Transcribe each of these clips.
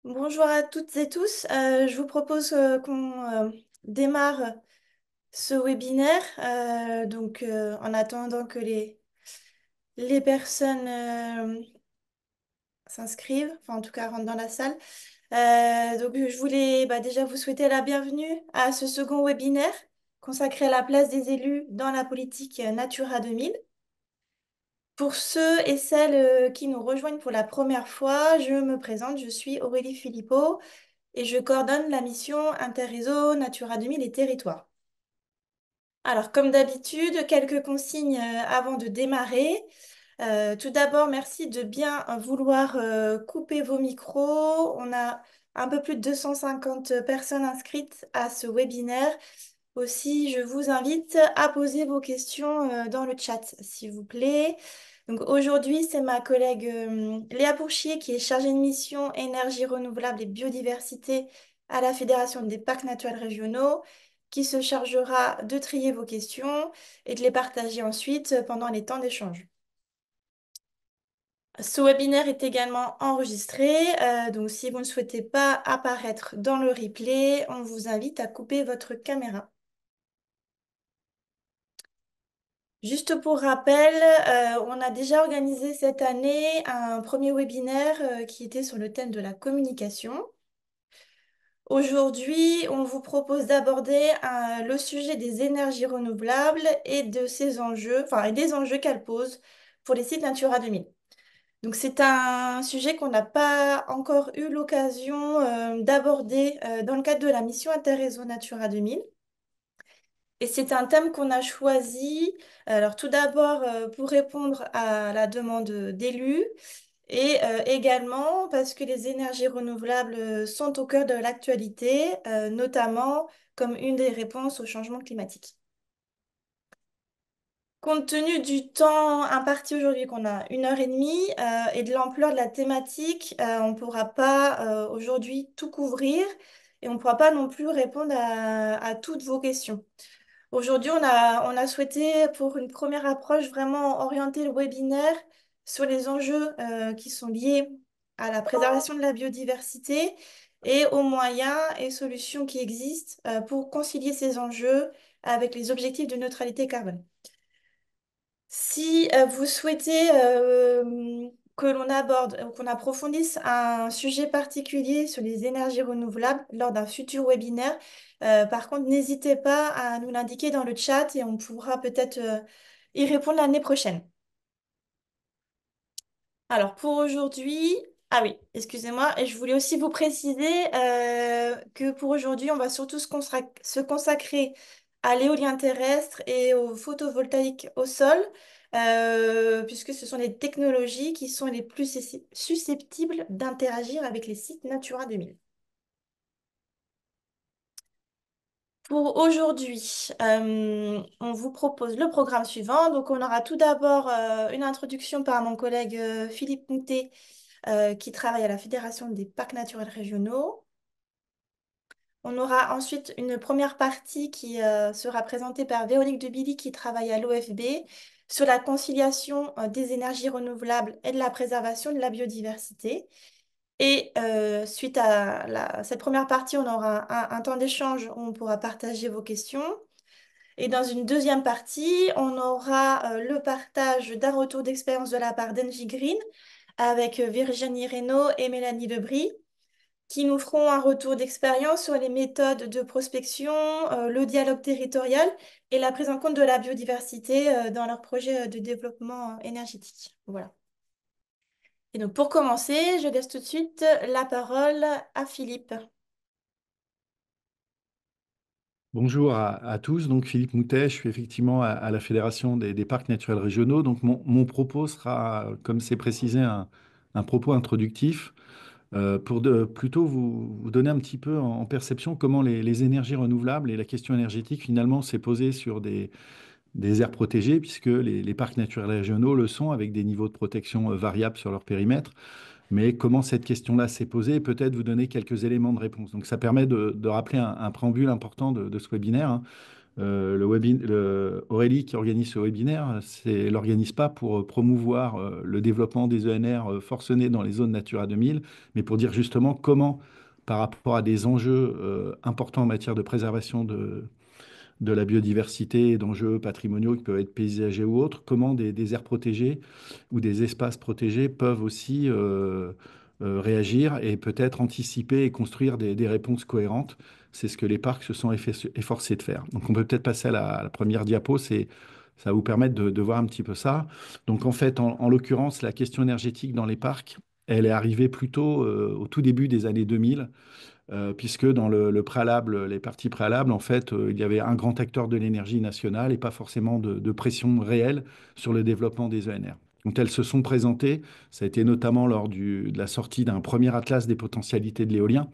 Bonjour à toutes et tous. Je vous propose qu'on démarre ce webinaire. En attendant que les personnes s'inscrivent, enfin en tout cas rentrent dans la salle. Je voulais déjà vous souhaiter la bienvenue à ce second webinaire consacré à la place des élus dans la politique Natura 2000. Pour ceux et celles qui nous rejoignent pour la première fois, je me présente, je suis Aurélie Philippot et je coordonne la mission Interréseau Natura 2000 et Territoires. Alors, comme d'habitude, quelques consignes avant de démarrer. Tout d'abord, merci de bien vouloir couper vos micros. On a un peu plus de 250 personnes inscrites à ce webinaire. Aussi, je vous invite à poser vos questions dans le chat, s'il vous plaît. Donc aujourd'hui, c'est ma collègue Léa Bourchier qui est chargée de mission énergie renouvelable et biodiversité à la Fédération des parcs naturels régionaux qui se chargera de trier vos questions et de les partager ensuite pendant les temps d'échange. Ce webinaire est également enregistré, donc si vous ne souhaitez pas apparaître dans le replay, on vous invite à couper votre caméra. Juste pour rappel, on a déjà organisé cette année un premier webinaire qui était sur le thème de la communication. Aujourd'hui, on vous propose d'aborder le sujet des énergies renouvelables et de ces enjeux, enfin, et des enjeux qu'elles posent pour les sites Natura 2000. Donc, c'est un sujet qu'on n'a pas encore eu l'occasion d'aborder dans le cadre de la mission Interréseau Natura 2000. Et c'est un thème qu'on a choisi, alors tout d'abord pour répondre à la demande d'élus et également parce que les énergies renouvelables sont au cœur de l'actualité, notamment comme une des réponses au changement climatique. Compte tenu du temps imparti aujourd'hui, qu'on a 1 heure et demie, et de l'ampleur de la thématique, on ne pourra pas aujourd'hui tout couvrir et on ne pourra pas non plus répondre à toutes vos questions. Aujourd'hui, on a souhaité, pour une première approche, vraiment orienter le webinaire sur les enjeux qui sont liés à la préservation de la biodiversité et aux moyens et solutions qui existent pour concilier ces enjeux avec les objectifs de neutralité carbone. Si vous souhaitez que l'on aborde ou qu'on approfondisse un sujet particulier sur les énergies renouvelables lors d'un futur webinaire, par contre, n'hésitez pas à nous l'indiquer dans le chat et on pourra peut-être y répondre l'année prochaine. Alors pour aujourd'hui, ah oui, excusez-moi, et je voulais aussi vous préciser que pour aujourd'hui, on va surtout se consacrer à l'éolien terrestre et au photovoltaïque au sol, puisque ce sont les technologies qui sont les plus susceptibles d'interagir avec les sites Natura 2000. Pour aujourd'hui, on vous propose le programme suivant. Donc, on aura tout d'abord une introduction par mon collègue Philippe Moutet, qui travaille à la Fédération des parcs naturels régionaux. On aura ensuite une première partie qui sera présentée par Véronique Debilly, qui travaille à l'OFB, sur la conciliation des énergies renouvelables et de la préservation de la biodiversité. Et suite à cette première partie, on aura un temps d'échange où on pourra partager vos questions. Et dans une deuxième partie, on aura le partage d'un retour d'expérience de la part d'Engie Green avec Virginie Reynaud et Mélanie Lebris, qui nous feront un retour d'expérience sur les méthodes de prospection, le dialogue territorial et la prise en compte de la biodiversité dans leurs projets de développement énergétique. Voilà. Et donc pour commencer, je laisse tout de suite la parole à Philippe. Bonjour à tous, donc Philippe Moutet, je suis effectivement à la Fédération des parcs naturels régionaux. Donc mon propos sera, comme c'est précisé, un propos introductif pour plutôt vous donner un petit peu en perception comment les énergies renouvelables et la question énergétique finalement s'est posée sur des aires protégées, puisque les parcs naturels régionaux le sont avec des niveaux de protection variables sur leur périmètre. Mais comment cette question-là s'est posée et peut-être vous donner quelques éléments de réponse. Donc ça permet de rappeler un préambule important de ce webinaire, hein. Aurélie qui organise ce webinaire, elle l'organise pas pour promouvoir le développement des ENR forcenés dans les zones Natura 2000, mais pour dire justement comment, par rapport à des enjeux importants en matière de préservation de la biodiversité et d'enjeux patrimoniaux qui peuvent être paysagers ou autres, comment des aires protégées ou des espaces protégés peuvent aussi réagir et peut-être anticiper et construire des réponses cohérentes. C'est ce que les parcs se sont efforcés de faire. Donc on peut peut-être passer à la première diapo, ça va vous permettre de voir un petit peu ça. Donc en fait, en l'occurrence, la question énergétique dans les parcs, elle est arrivée plutôt au tout début des années 2000 puisque dans le préalable, les parties préalables, en fait, il y avait un grand acteur de l'énergie nationale et pas forcément de pression réelle sur le développement des ENR. Donc elles se sont présentées, ça a été notamment lors de la sortie d'un premier atlas des potentialités de l'éolien.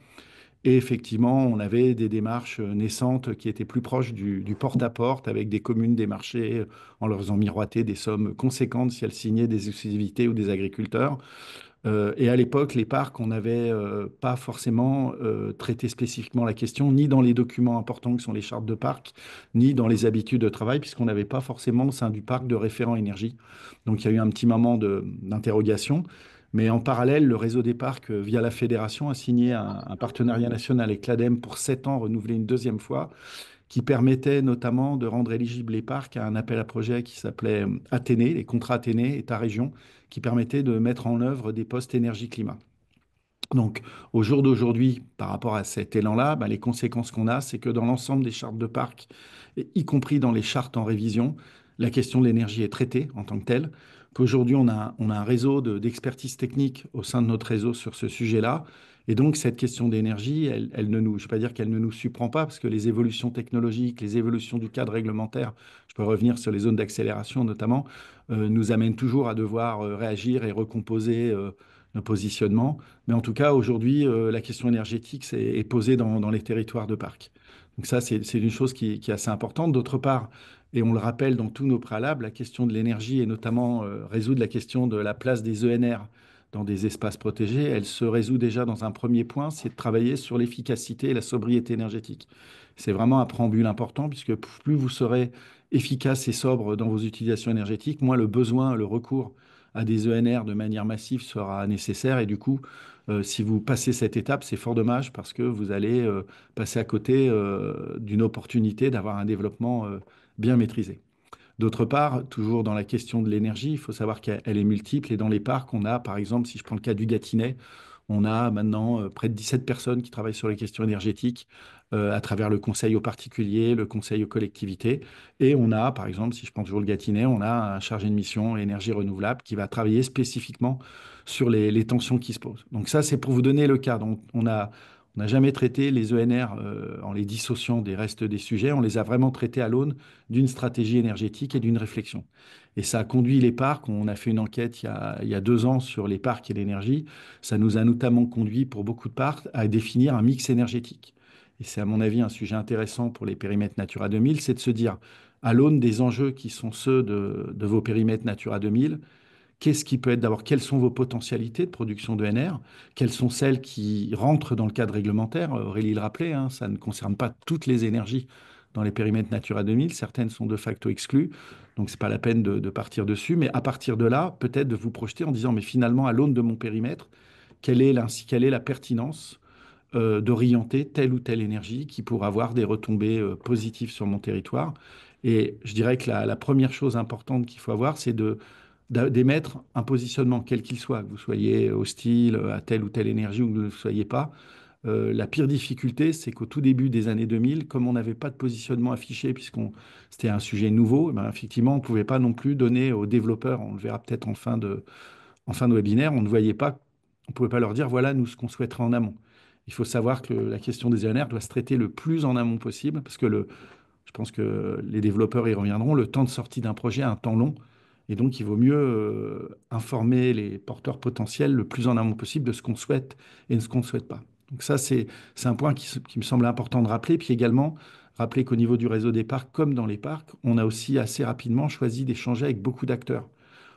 Et effectivement, on avait des démarches naissantes qui étaient plus proches du porte-à-porte avec des communes, des marchés, en leur faisant miroiter des sommes conséquentes si elles signaient des exclusivités ou des agriculteurs. Et à l'époque, les parcs, on n'avait pas forcément traité spécifiquement la question, ni dans les documents importants que sont les chartes de parc, ni dans les habitudes de travail, puisqu'on n'avait pas forcément au sein du parc de référent énergie. Donc il y a eu un petit moment d'interrogation. Mais en parallèle, le réseau des parcs, via la fédération, a signé un partenariat national avec l'ADEME pour 7 ans, renouvelé une deuxième fois, qui permettait notamment de rendre éligibles les parcs à un appel à projet qui s'appelait Athénée, les contrats Athénée, État-région, qui permettait de mettre en œuvre des postes énergie-climat. Donc, au jour d'aujourd'hui, par rapport à cet élan-là, ben, les conséquences qu'on a, c'est que dans l'ensemble des chartes de parc, et y compris dans les chartes en révision, la question de l'énergie est traitée en tant que telle, qu'aujourd'hui, on a un réseau d'expertise technique au sein de notre réseau sur ce sujet-là. Et donc, cette question d'énergie, elle ne nous, je ne vais pas dire qu'elle ne nous surprend pas, parce que les évolutions technologiques, les évolutions du cadre réglementaire, je peux revenir sur les zones d'accélération notamment, nous amènent toujours à devoir réagir et recomposer nos positionnements. Mais en tout cas, aujourd'hui, la question énergétique est posée dans les territoires de parc. Donc ça, c'est une chose qui est assez importante. D'autre part, et on le rappelle dans tous nos préalables, la question de l'énergie et notamment résoudre la question de la place des ENR dans des espaces protégés, elle se résout déjà dans un premier point, c'est de travailler sur l'efficacité et la sobriété énergétique. C'est vraiment un préambule important puisque plus vous serez efficace et sobre dans vos utilisations énergétiques, moins le besoin, le recours à des ENR de manière massive sera nécessaire. Et du coup, si vous passez cette étape, c'est fort dommage parce que vous allez passer à côté d'une opportunité d'avoir un développement bien maîtrisé. D'autre part, toujours dans la question de l'énergie, il faut savoir qu'elle est multiple. Et dans les parcs, on a, par exemple, si je prends le cas du Gâtinais, on a maintenant près de 17 personnes qui travaillent sur les questions énergétiques à travers le conseil aux particuliers, le conseil aux collectivités. Et on a, par exemple, si je prends toujours le Gâtinais, on a un chargé de mission énergie renouvelable qui va travailler spécifiquement sur les tensions qui se posent. Donc ça, c'est pour vous donner le cadre. On n'a jamais traité les ENR en les dissociant des restes des sujets. On les a vraiment traités à l'aune d'une stratégie énergétique et d'une réflexion. Et ça a conduit les parcs. On a fait une enquête il y a 2 ans sur les parcs et l'énergie. Ça nous a notamment conduit pour beaucoup de parcs à définir un mix énergétique. Et c'est à mon avis un sujet intéressant pour les périmètres Natura 2000, c'est de se dire, à l'aune des enjeux qui sont ceux de vos périmètres Natura 2000, qu'est-ce qui peut être d'abord, quelles sont vos potentialités de production de NR? Quelles sont celles qui rentrent dans le cadre réglementaire? Aurélie le rappelait, hein, ça ne concerne pas toutes les énergies dans les périmètres Natura 2000. Certaines sont de facto exclues, donc c'est pas la peine de partir dessus. Mais à partir de là, peut-être de vous projeter en disant, mais finalement, à l'aune de mon périmètre, quelle est la pertinence d'orienter telle ou telle énergie qui pourra avoir des retombées positives sur mon territoire. Et je dirais que la première chose importante qu'il faut avoir, c'est d'émettre un positionnement, quel qu'il soit, que vous soyez hostile à telle ou telle énergie ou que vous ne le soyez pas. La pire difficulté, c'est qu'au tout début des années 2000, comme on n'avait pas de positionnement affiché, c'était un sujet nouveau, eh ben, effectivement, on ne pouvait pas non plus donner aux développeurs, on le verra peut-être en fin de webinaire, on ne voyait pas, on ne pouvait pas leur dire, voilà, nous, ce qu'on souhaiterait en amont. Il faut savoir que la question des ENR doit se traiter le plus en amont possible, parce que je pense que les développeurs y reviendront, le temps de sortie d'un projet a un temps long, et donc il vaut mieux informer les porteurs potentiels le plus en amont possible de ce qu'on souhaite et de ce qu'on ne souhaite pas. Donc ça, c'est un point qui me semble important de rappeler, puis également rappeler qu'au niveau du réseau des parcs, comme dans les parcs, on a aussi assez rapidement choisi d'échanger avec beaucoup d'acteurs.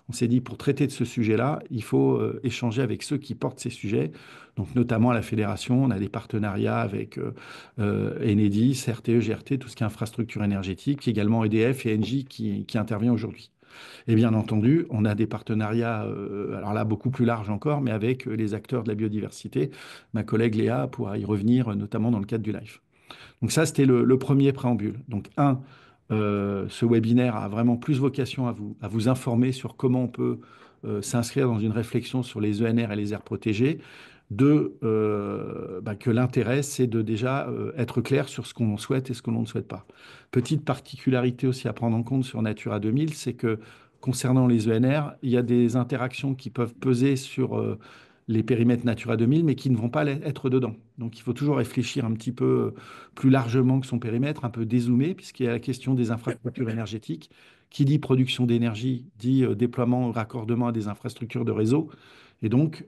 on s'est dit, pour traiter de ce sujet-là, il faut échanger avec ceux qui portent ces sujets. Donc, notamment à la fédération, on a des partenariats avec Enedis, RTE, GRT, tout ce qui est infrastructure énergétique, puis également EDF et Engie qui intervient aujourd'hui. Et bien entendu, on a des partenariats, alors là, beaucoup plus larges encore, mais avec les acteurs de la biodiversité. Ma collègue Léa pourra y revenir, notamment dans le cadre du live. Donc ça, c'était le premier préambule. Donc ce webinaire a vraiment plus vocation à vous informer sur comment on peut s'inscrire dans une réflexion sur les ENR et les aires protégées. Deux, que l'intérêt, c'est de déjà être clair sur ce qu'on souhaite et ce que l'on ne souhaite pas. Petite particularité aussi à prendre en compte sur Natura 2000, c'est que concernant les ENR, il y a des interactions qui peuvent peser sur les périmètres Natura 2000, mais qui ne vont pas être dedans. Donc il faut toujours réfléchir un petit peu plus largement que son périmètre, un peu dézoomer, puisqu'il y a la question des infrastructures énergétiques. Qui dit production d'énergie dit déploiement, raccordement à des infrastructures de réseau. Et donc,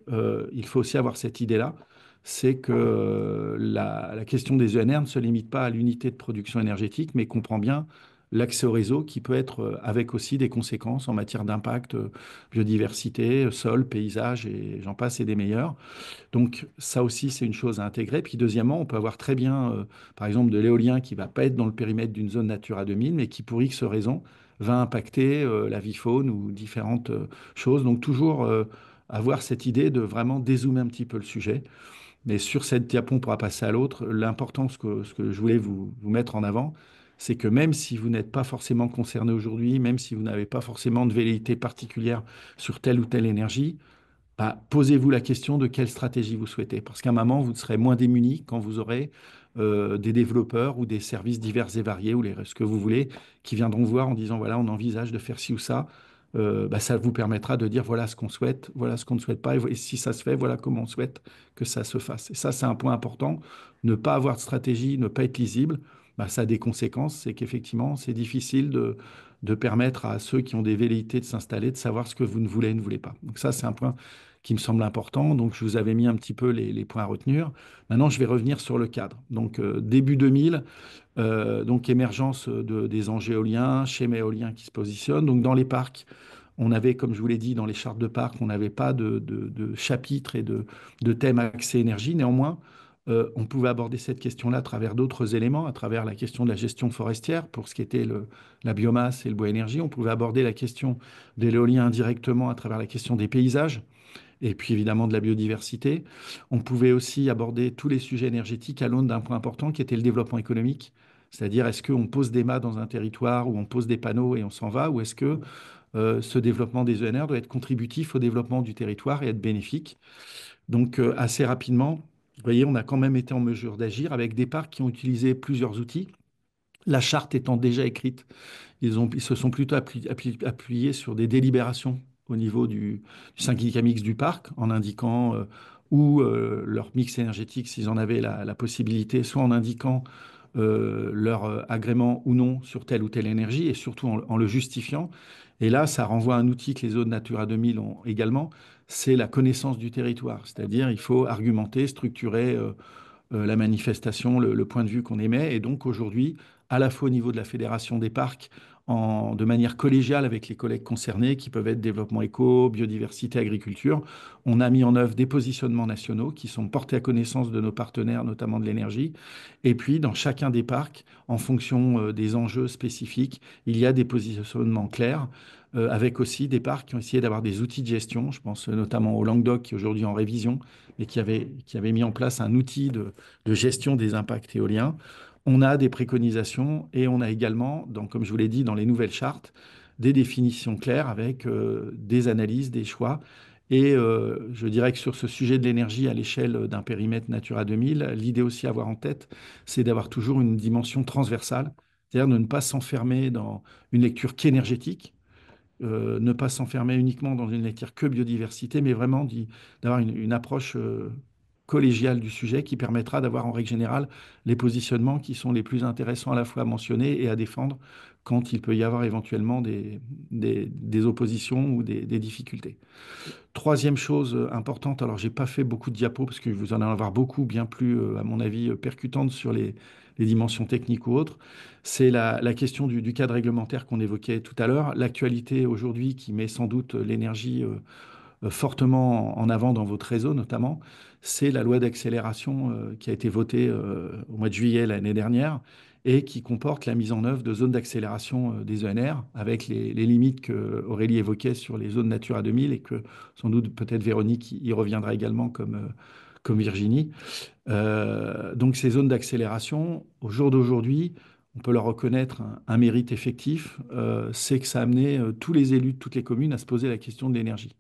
il faut aussi avoir cette idée-là, c'est que la question des ENR ne se limite pas à l'unité de production énergétique, mais comprend bien l'accès au réseau qui peut être avec aussi des conséquences en matière d'impact, biodiversité, sol, paysage, et j'en passe, et des meilleurs. Donc ça aussi, c'est une chose à intégrer. Puis deuxièmement, on peut avoir très bien, par exemple, de l'éolien qui va pas être dans le périmètre d'une zone Natura 2000, mais qui, pour X raisons, va impacter la vie faune ou différentes choses. Donc toujours avoir cette idée de vraiment dézoomer un petit peu le sujet. Mais sur cette diapo, on pourra passer à l'autre. L'important, ce que je voulais vous mettre en avant, c'est que même si vous n'êtes pas forcément concerné aujourd'hui, même si vous n'avez pas forcément de velléité particulière sur telle ou telle énergie, bah, posez-vous la question de quelle stratégie vous souhaitez. Parce qu'à un moment, vous serez moins démunis quand vous aurez des développeurs ou des services divers et variés, ou ce que vous voulez, qui viendront vous voir en disant, voilà, on envisage de faire ci ou ça. Ça vous permettra de dire, voilà ce qu'on souhaite, voilà ce qu'on ne souhaite pas, et si ça se fait, voilà comment on souhaite que ça se fasse. Et ça, c'est un point important. Ne pas avoir de stratégie, ne pas être lisible, bah, ça a des conséquences. C'est qu'effectivement, c'est difficile de permettre à ceux qui ont des velléités de s'installer, de savoir ce que vous ne voulez et ne voulez pas. Donc ça, c'est un point qui me semble important. Donc, je vous avais mis un petit peu les points à retenir. Maintenant, je vais revenir sur le cadre. Donc, début 2000, donc émergence des enjeux éoliens, schéma éolien qui se positionne. Donc, dans les parcs, on avait, comme je vous l'ai dit, dans les chartes de parc, on n'avait pas de chapitres et de thèmes accès énergie. Néanmoins, on pouvait aborder cette question-là à travers d'autres éléments, à travers la question de la gestion forestière pour ce qui était la biomasse et le bois énergie. On pouvait aborder la question de l'éolien indirectement à travers la question des paysages et puis évidemment de la biodiversité. On pouvait aussi aborder tous les sujets énergétiques à l'aune d'un point important qui était le développement économique. C'est-à-dire, est-ce qu'on pose des mâts dans un territoire ou on pose des panneaux et on s'en va, ou est-ce que ce développement des ENR doit être contributif au développement du territoire et être bénéfique? Donc, assez rapidement, vous voyez, on a quand même été en mesure d'agir avec des parcs qui ont utilisé plusieurs outils. La charte étant déjà écrite, ils se sont plutôt appuyés sur des délibérations au niveau du syndicat mixte du parc, en indiquant où leur mix énergétique, s'ils en avaient la possibilité, soit en indiquant leur agrément ou non sur telle ou telle énergie, et surtout en le justifiant. Et là, ça renvoie à un outil que les zones Natura 2000 ont également, c'est la connaissance du territoire. C'est-à-dire, il faut argumenter, structurer la manifestation, le point de vue qu'on émet. Et donc aujourd'hui, à la fois au niveau de la Fédération des parcs, de manière collégiale avec les collègues concernés, qui peuvent être développement éco, biodiversité, agriculture, on a mis en œuvre des positionnements nationaux qui sont portés à connaissance de nos partenaires, notamment de l'énergie. Et puis, dans chacun des parcs, en fonction des enjeux spécifiques, il y a des positionnements clairs. Avec aussi des parcs qui ont essayé d'avoir des outils de gestion. Je pense notamment au Languedoc, qui est aujourd'hui en révision, mais qui avait mis en place un outil de gestion des impacts éoliens. On a des préconisations et on a également, comme je vous l'ai dit, dans les nouvelles chartes, des définitions claires avec des analyses, des choix. Et je dirais que sur ce sujet de l'énergie à l'échelle d'un périmètre Natura 2000, l'idée aussi à avoir en tête, c'est d'avoir toujours une dimension transversale, c'est-à-dire de ne pas s'enfermer dans une lecture qu'énergétique, ne pas s'enfermer uniquement dans une lecture que biodiversité, mais vraiment d'avoir une approche collégiale du sujet qui permettra d'avoir en règle générale les positionnements qui sont les plus intéressants à la fois à mentionner et à défendre quand il peut y avoir éventuellement des oppositions ou des difficultés. Troisième chose importante, alors j'ai pas fait beaucoup de diapos parce que vous en allez en avoir beaucoup, bien plus, à mon avis, percutantes sur les dimensions techniques ou autres, c'est la question du cadre réglementaire qu'on évoquait tout à l'heure. L'actualité aujourd'hui qui met sans doute l'énergie fortement en avant dans votre réseau notamment, c'est la loi d'accélération qui a été votée au mois de juillet l'année dernière et qui comporte la mise en œuvre de zones d'accélération des ENR avec les limites que Aurélie évoquait sur les zones Natura 2000 et que sans doute peut-être Véronique y reviendra également comme Virginie. Donc ces zones d'accélération, au jour d'aujourd'hui, on peut leur reconnaître un mérite effectif, c'est que ça a amené tous les élus de toutes les communes à se poser la question de l'énergie.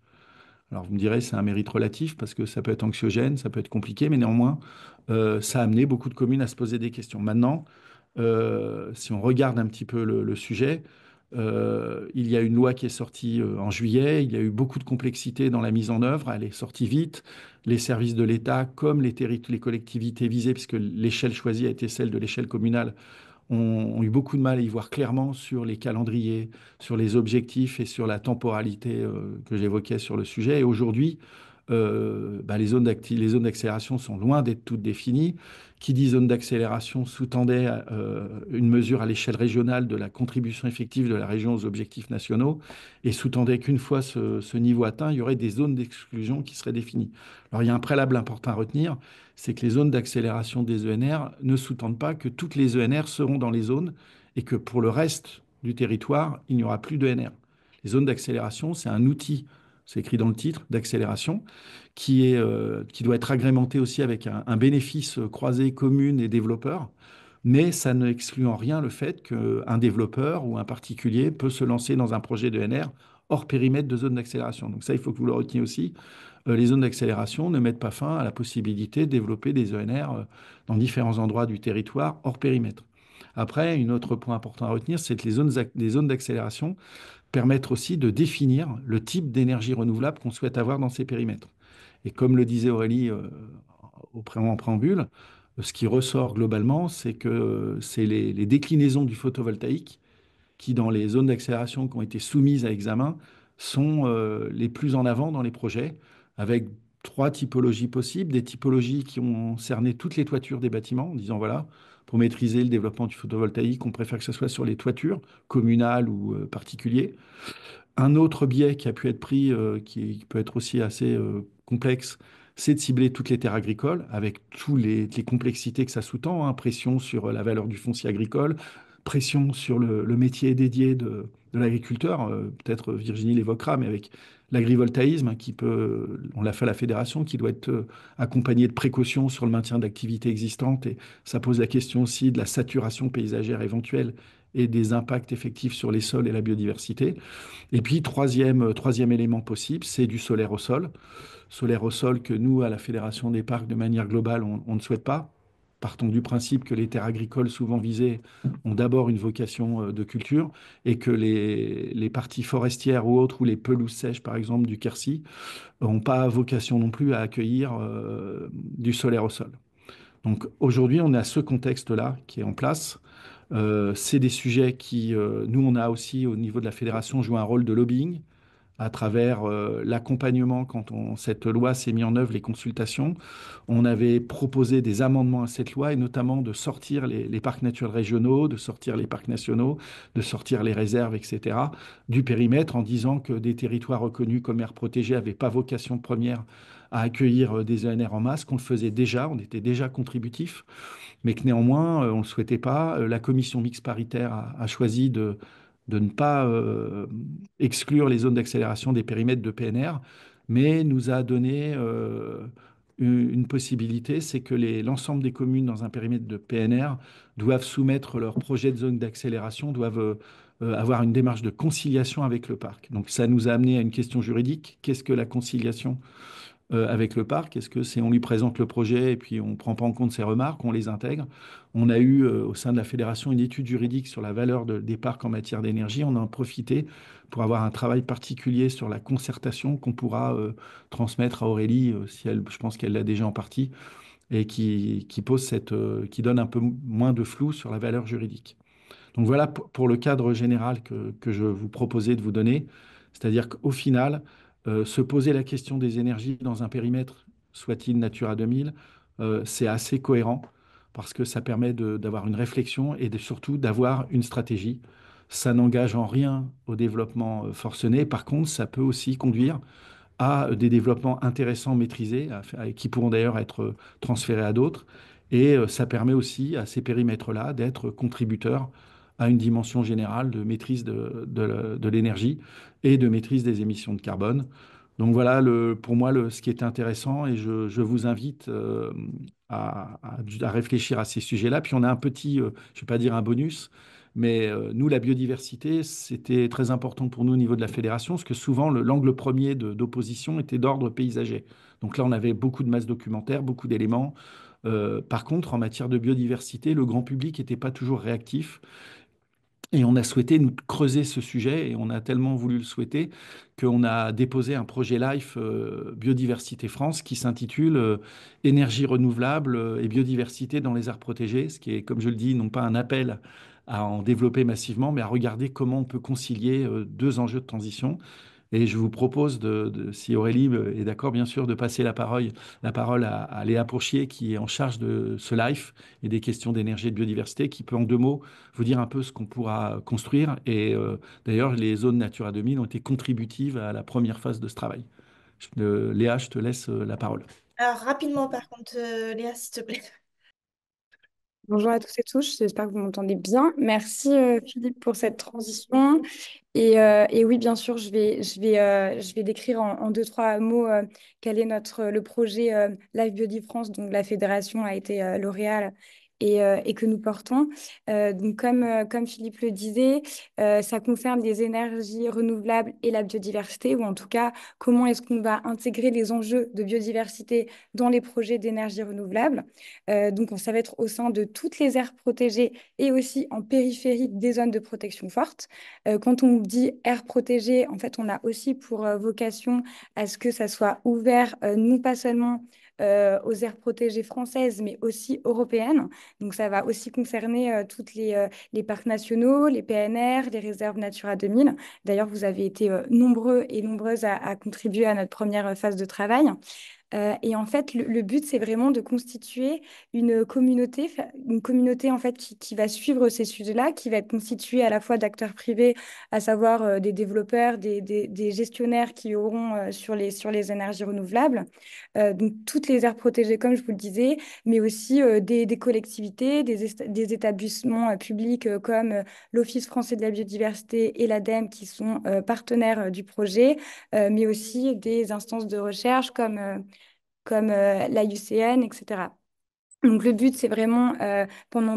Alors vous me direz, c'est un mérite relatif parce que ça peut être anxiogène, ça peut être compliqué, mais néanmoins, ça a amené beaucoup de communes à se poser des questions. Maintenant, si on regarde un petit peu le sujet, il y a une loi qui est sortie en juillet, il y a eu beaucoup de complexité dans la mise en œuvre, elle est sortie vite. Les services de l'État, comme les collectivités visées, puisque l'échelle choisie a été celle de l'échelle communale, ont eu beaucoup de mal à y voir clairement sur les calendriers, sur les objectifs et sur la temporalité que j'évoquais sur le sujet. Et aujourd'hui, les zones d'accélération sont loin d'être toutes définies. Qui dit zone d'accélération sous-tendait une mesure à l'échelle régionale de la contribution effective de la région aux objectifs nationaux et sous-tendait qu'une fois ce niveau atteint, il y aurait des zones d'exclusion qui seraient définies. Alors il y a un préalable important à retenir, c'est que les zones d'accélération des ENR ne sous-tendent pas que toutes les ENR seront dans les zones et que pour le reste du territoire, il n'y aura plus d'ENR. Les zones d'accélération, c'est un outil, c'est écrit dans le titre, d'accélération, qui doit être agrémenté aussi avec un bénéfice croisé commune et développeur. Mais ça n'exclut en rien le fait qu'un développeur ou un particulier peut se lancer dans un projet de NR hors périmètre de zone d'accélération. Donc ça, il faut que vous le reteniez aussi. Les zones d'accélération ne mettent pas fin à la possibilité de développer des ENR dans différents endroits du territoire hors périmètre. Après, un autre point important à retenir, c'est que les zones d'accélération permettent aussi de définir le type d'énergie renouvelable qu'on souhaite avoir dans ces périmètres. Et comme le disait Aurélie en préambule, ce qui ressort globalement, c'est que c'est les déclinaisons du photovoltaïque qui, dans les zones d'accélération qui ont été soumises à examen, sont les plus en avant dans les projets, avec trois typologies possibles, des typologies qui ont cerné toutes les toitures des bâtiments, en disant voilà, pour maîtriser le développement du photovoltaïque, on préfère que ce soit sur les toitures communales ou particuliers. Un autre biais qui a pu être pris, qui peut être aussi assez complexe, c'est de cibler toutes les terres agricoles, avec toutes les complexités que ça sous-tend, hein, pression sur la valeur du foncier agricole, pression sur le métier dédié de l'agriculteur. Peut-être Virginie l'évoquera, mais avec l'agrivoltaïsme, hein, on l'a fait à la fédération, qui doit être accompagné de précautions sur le maintien d'activités existantes. Et ça pose la question aussi de la saturation paysagère éventuelle et des impacts effectifs sur les sols et la biodiversité. Et puis, troisième élément possible, c'est du solaire au sol. Solaire au sol que nous, à la Fédération des parcs, de manière globale, on ne souhaite pas. Partons du principe que les terres agricoles souvent visées ont d'abord une vocation de culture et que les parties forestières ou autres, ou les pelouses sèches, par exemple, du Quercy, n'ont pas vocation non plus à accueillir du solaire au sol. Donc aujourd'hui, on est à ce contexte-là qui est en place. C'est des sujets qui, nous, on a aussi au niveau de la fédération joué un rôle de lobbying à travers l'accompagnement quand cette loi s'est mise en œuvre, les consultations. On avait proposé des amendements à cette loi et notamment de sortir les parcs naturels régionaux, de sortir les parcs nationaux, de sortir les réserves, etc., du périmètre en disant que des territoires reconnus comme aires protégées n'avaient pas vocation première à accueillir des ENR en masse, qu'on le faisait déjà, on était déjà contributif, mais que néanmoins, on ne le souhaitait pas. La commission mixte paritaire a choisi de ne pas exclure les zones d'accélération des périmètres de PNR, mais nous a donné une possibilité, c'est que l'ensemble des communes dans un périmètre de PNR doivent soumettre leur projet de zone d'accélération, doivent avoir une démarche de conciliation avec le parc. Donc ça nous a amené à une question juridique. Qu'est-ce que la conciliation avec le parc? Est-ce que c'est on lui présente le projet et puis on ne prend pas en compte ses remarques, on les intègre? On a eu au sein de la fédération une étude juridique sur la valeur des parcs en matière d'énergie. On en a profité pour avoir un travail particulier sur la concertation qu'on pourra transmettre à Aurélie, si elle, je pense qu'elle l'a déjà en partie, et qui pose qui donne un peu moins de flou sur la valeur juridique. Donc voilà pour le cadre général que je vous proposais de vous donner. C'est-à-dire qu'au final, se poser la question des énergies dans un périmètre, soit-il Natura 2000, c'est assez cohérent parce que ça permet d'avoir une réflexion et surtout d'avoir une stratégie. Ça n'engage en rien au développement forcené. Par contre, ça peut aussi conduire à des développements intéressants, maîtrisés, qui pourront d'ailleurs être transférés à d'autres. Et ça permet aussi à ces périmètres-là d'être contributeurs à une dimension générale de maîtrise de l'énergie et de maîtrise des émissions de carbone. Donc voilà, pour moi, ce qui est intéressant, et je vous invite à réfléchir à ces sujets-là. Puis on a un petit, je ne vais pas dire un bonus, mais nous, la biodiversité, c'était très important pour nous au niveau de la fédération, parce que souvent, l'angle premier d'opposition était d'ordre paysager. Donc là, on avait beaucoup de masse documentaire, beaucoup d'éléments. Par contre, en matière de biodiversité, le grand public n'était pas toujours réactif. Et on a souhaité nous creuser ce sujet et on a tellement voulu le souhaiter qu'on a déposé un projet LIFE Biodiversité France qui s'intitule Énergie renouvelable et biodiversité dans les aires protégées, ce qui est, comme je le dis, non pas un appel à en développer massivement, mais à regarder comment on peut concilier deux enjeux de transition. Et je vous propose, si Aurélie est d'accord, bien sûr, de passer la parole à Léa Pourchier, qui est en charge de ce LIFE et des questions d'énergie et de biodiversité, qui peut en deux mots vous dire un peu ce qu'on pourra construire. Et d'ailleurs, les zones Natura 2000 ont été contributives à la première phase de ce travail. Léa, je te laisse la parole. Alors, rapidement, par contre, Léa, s'il te plaît. Bonjour à tous et tous, j'espère que vous m'entendez bien. Merci Philippe pour cette transition. Et oui, bien sûr, je vais décrire en deux, trois mots quel est le projet Live Biodi France, dont la fédération a été lauréale et que nous portons. Donc, comme Philippe le disait, ça concerne les énergies renouvelables et la biodiversité, ou en tout cas, comment est-ce qu'on va intégrer les enjeux de biodiversité dans les projets d'énergie renouvelable. Donc, ça va être au sein de toutes les aires protégées et aussi en périphérie des zones de protection forte. Quand on dit aires protégées, en fait, on a aussi pour vocation à ce que ça soit ouvert, non pas seulement aux aires protégées françaises, mais aussi européennes. Donc, ça va aussi concerner toutes les parcs nationaux, les PNR, les réserves Natura 2000. D'ailleurs, vous avez été nombreux et nombreuses à contribuer à notre première phase de travail. Et en fait, le but, c'est vraiment de constituer une communauté en fait qui va suivre ces sujets-là, qui va être constituée à la fois d'acteurs privés, à savoir des développeurs, des gestionnaires qui auront sur les énergies renouvelables, donc toutes les aires protégées, comme je vous le disais, mais aussi des collectivités, des établissements publics comme l'Office français de la biodiversité et l'ADEME qui sont partenaires du projet, mais aussi des instances de recherche comme la UCN, etc. Donc le but, c'est vraiment,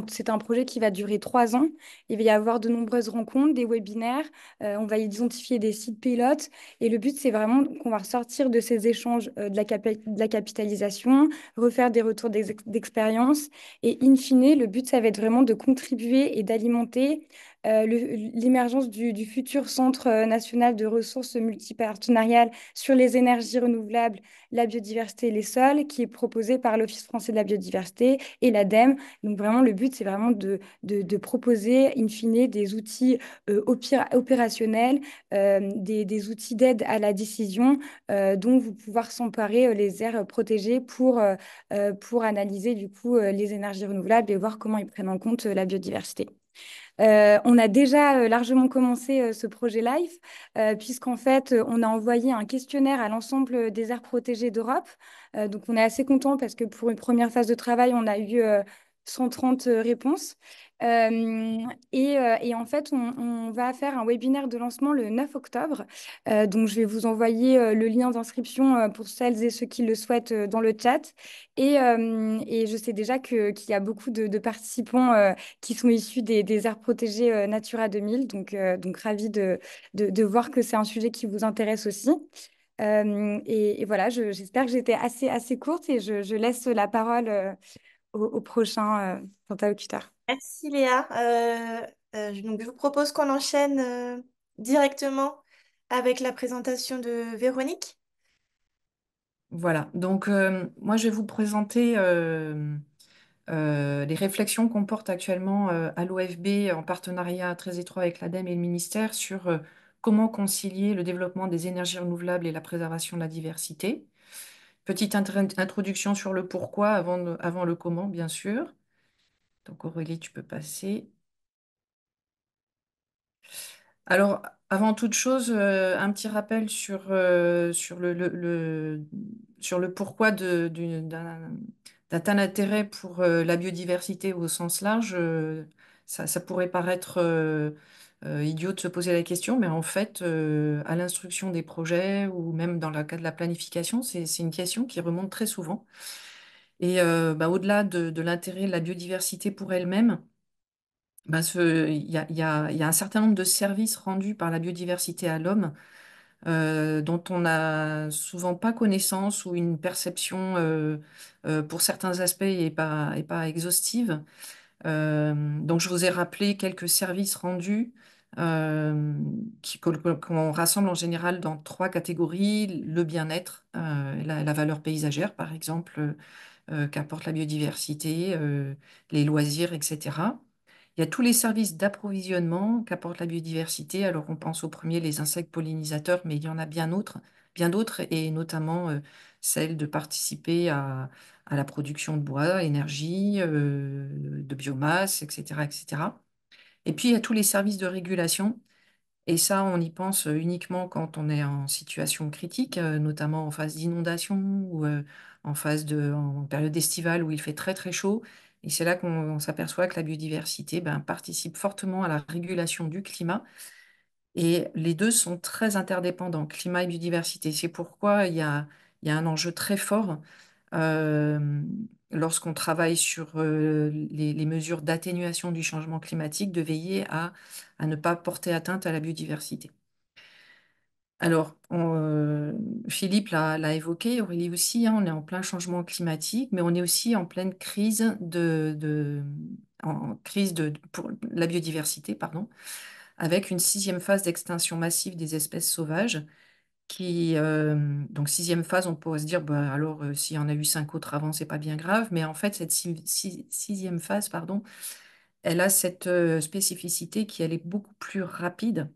c'est un projet qui va durer 3 ans. Il va y avoir de nombreuses rencontres, des webinaires, on va identifier des sites pilotes. Et le but, c'est vraiment qu'on va ressortir de ces échanges de la capitalisation, refaire des retours d'expérience. Et in fine, le but, ça va être vraiment de contribuer et d'alimenter l'émergence du futur Centre national de ressources multipartenariales sur les énergies renouvelables, la biodiversité et les sols, qui est proposé par l'Office français de la biodiversité et l'ADEME. Donc vraiment, le but, c'est vraiment de proposer, in fine, des outils opérationnels, des outils d'aide à la décision dont vous pouvoir s'emparer les aires protégées pour analyser du coup les énergies renouvelables et voir comment ils prennent en compte la biodiversité. On a déjà largement commencé ce projet LIFE, puisqu'en fait, on a envoyé un questionnaire à l'ensemble des aires protégées d'Europe. Donc, on est assez content parce que pour une première phase de travail, on a eu 130 réponses. Et en fait, on va faire un webinaire de lancement le 9 octobre. Donc, je vais vous envoyer le lien d'inscription pour celles et ceux qui le souhaitent dans le chat. Et je sais déjà qu'il y a beaucoup de participants qui sont issus des aires protégées Natura 2000. Donc ravi de voir que c'est un sujet qui vous intéresse aussi. Et voilà, j'espère que j'étais assez courte et je laisse la parole au prochain interlocuteur. Merci Léa. Donc, je vous propose qu'on enchaîne directement avec la présentation de Véronique. Voilà, donc moi je vais vous présenter les réflexions qu'on porte actuellement à l'OFB en partenariat très étroit avec l'ADEME et le ministère sur comment concilier le développement des énergies renouvelables et la préservation de la diversité. Petite introduction sur le pourquoi avant le comment, bien sûr. Donc Aurélie, tu peux passer. Alors, avant toute chose, un petit rappel sur le pourquoi d'un tel intérêt pour la biodiversité au sens large. Ça pourrait paraître idiot de se poser la question, mais en fait, à l'instruction des projets ou même dans le cas de la planification, c'est une question qui remonte très souvent. Et au-delà de l'intérêt de la biodiversité pour elle-même, il y a un certain nombre de services rendus par la biodiversité à l'homme dont on n'a souvent pas connaissance ou une perception pour certains aspects est pas exhaustive. Donc je vous ai rappelé quelques services rendus euh, qu'on rassemble en général dans trois catégories: le bien-être, la valeur paysagère par exemple, qu'apporte la biodiversité, les loisirs, etc. Il y a tous les services d'approvisionnement qu'apporte la biodiversité. Alors, on pense au premier, les insectes pollinisateurs, mais il y en a bien d'autres, et notamment celle de participer à la production de bois, énergie, de biomasse, etc., etc. Et puis, il y a tous les services de régulation. Et ça, on y pense uniquement quand on est en situation critique, notamment en phase d'inondation ou en période estivale où il fait très très chaud. Et c'est là qu'on s'aperçoit que la biodiversité participe fortement à la régulation du climat. Et les deux sont très interdépendants, climat et biodiversité. C'est pourquoi il y a un enjeu très fort euh, lorsqu'on travaille sur les mesures d'atténuation du changement climatique, de veiller à ne pas porter atteinte à la biodiversité. Alors, Philippe l'a évoqué, Aurélie aussi, hein, on est en plein changement climatique, mais on est aussi en pleine crise pour la biodiversité, pardon, avec une sixième phase d'extinction massive des espèces sauvages. Donc sixième phase, on pourrait se dire, bah, alors s'il y en a eu cinq autres avant, c'est pas bien grave, mais en fait, cette sixième phase, pardon, elle a cette spécificité qui elle est beaucoup plus rapide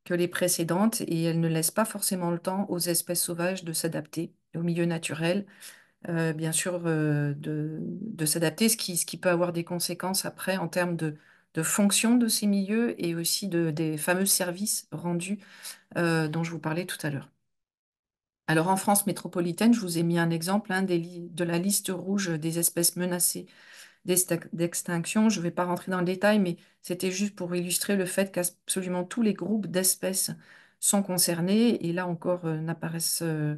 que les précédentes et elle ne laisse pas forcément le temps aux espèces sauvages de s'adapter au milieu naturel, bien sûr de s'adapter, ce qui peut avoir des conséquences après en termes de fonction de ces milieux et aussi des fameux services rendus dont je vous parlais tout à l'heure. Alors en France métropolitaine, je vous ai mis un exemple hein, de la liste rouge des espèces menacées d'extinction. Je ne vais pas rentrer dans le détail, mais c'était juste pour illustrer le fait qu'absolument tous les groupes d'espèces sont concernés. Et là encore, enfin,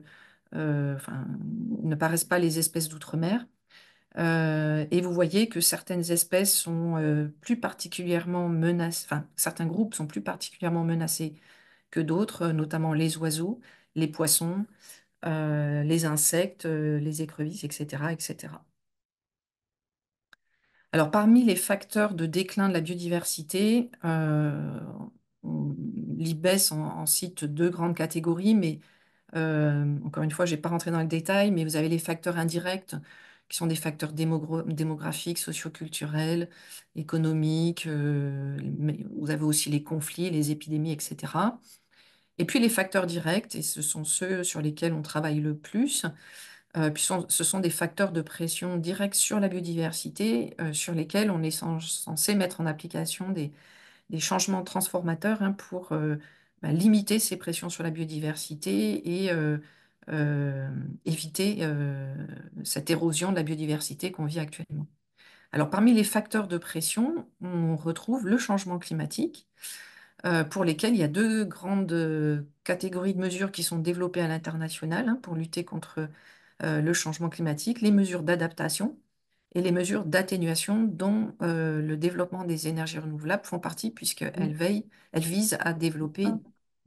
ne paraissent pas les espèces d'outre-mer. Et vous voyez que certaines espèces sont plus particulièrement menacées, enfin, certains groupes sont plus particulièrement menacés que d'autres, notamment les oiseaux, les poissons, les insectes, les écrevisses, etc., etc. Alors, parmi les facteurs de déclin de la biodiversité, l'IBES en cite deux grandes catégories, mais encore une fois, je ne vais pas rentrer dans le détail, mais vous avez les facteurs indirects, qui sont des facteurs démographiques, socioculturels, économiques, mais vous avez aussi les conflits, les épidémies, etc. Et puis les facteurs directs, et ce sont ceux sur lesquels on travaille le plus, ce sont des facteurs de pression directe sur la biodiversité, sur lesquels on est censé mettre en application des changements transformateurs hein, pour limiter ces pressions sur la biodiversité et éviter cette érosion de la biodiversité qu'on vit actuellement. Alors, parmi les facteurs de pression, on retrouve le changement climatique, pour lesquels il y a deux grandes catégories de mesures qui sont développées à l'international hein, pour lutter contre le changement climatique, les mesures d'adaptation et les mesures d'atténuation dont le développement des énergies renouvelables font partie puisqu'elles elles visent à développer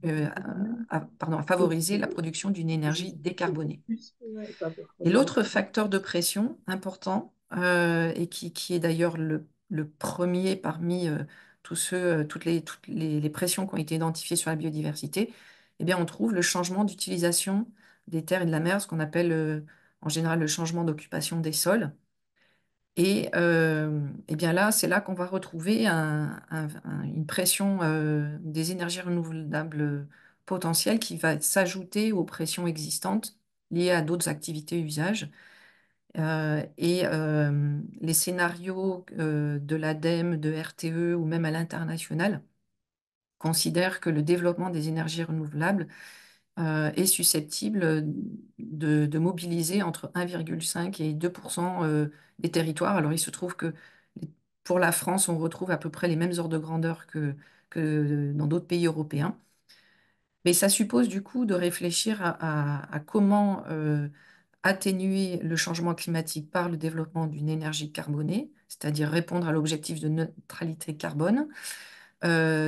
à favoriser la production d'une énergie décarbonée. Et l'autre facteur de pression important, et qui est d'ailleurs le premier parmi toutes les pressions qui ont été identifiées sur la biodiversité, eh bien, on trouve le changement d'utilisation des terres et de la mer, ce qu'on appelle en général le changement d'occupation des sols. Et eh bien là, c'est là qu'on va retrouver une pression des énergies renouvelables potentielles qui va s'ajouter aux pressions existantes liées à d'autres activités et usages. Les scénarios de l'ADEME, de RTE ou même à l'international considèrent que le développement des énergies renouvelables est susceptible de mobiliser entre 1,5 et 2% des territoires. Alors, il se trouve que pour la France, on retrouve à peu près les mêmes ordres de grandeur que dans d'autres pays européens. Mais ça suppose du coup de réfléchir à comment atténuer le changement climatique par le développement d'une énergie carbonée, c'est-à-dire répondre à l'objectif de neutralité carbone,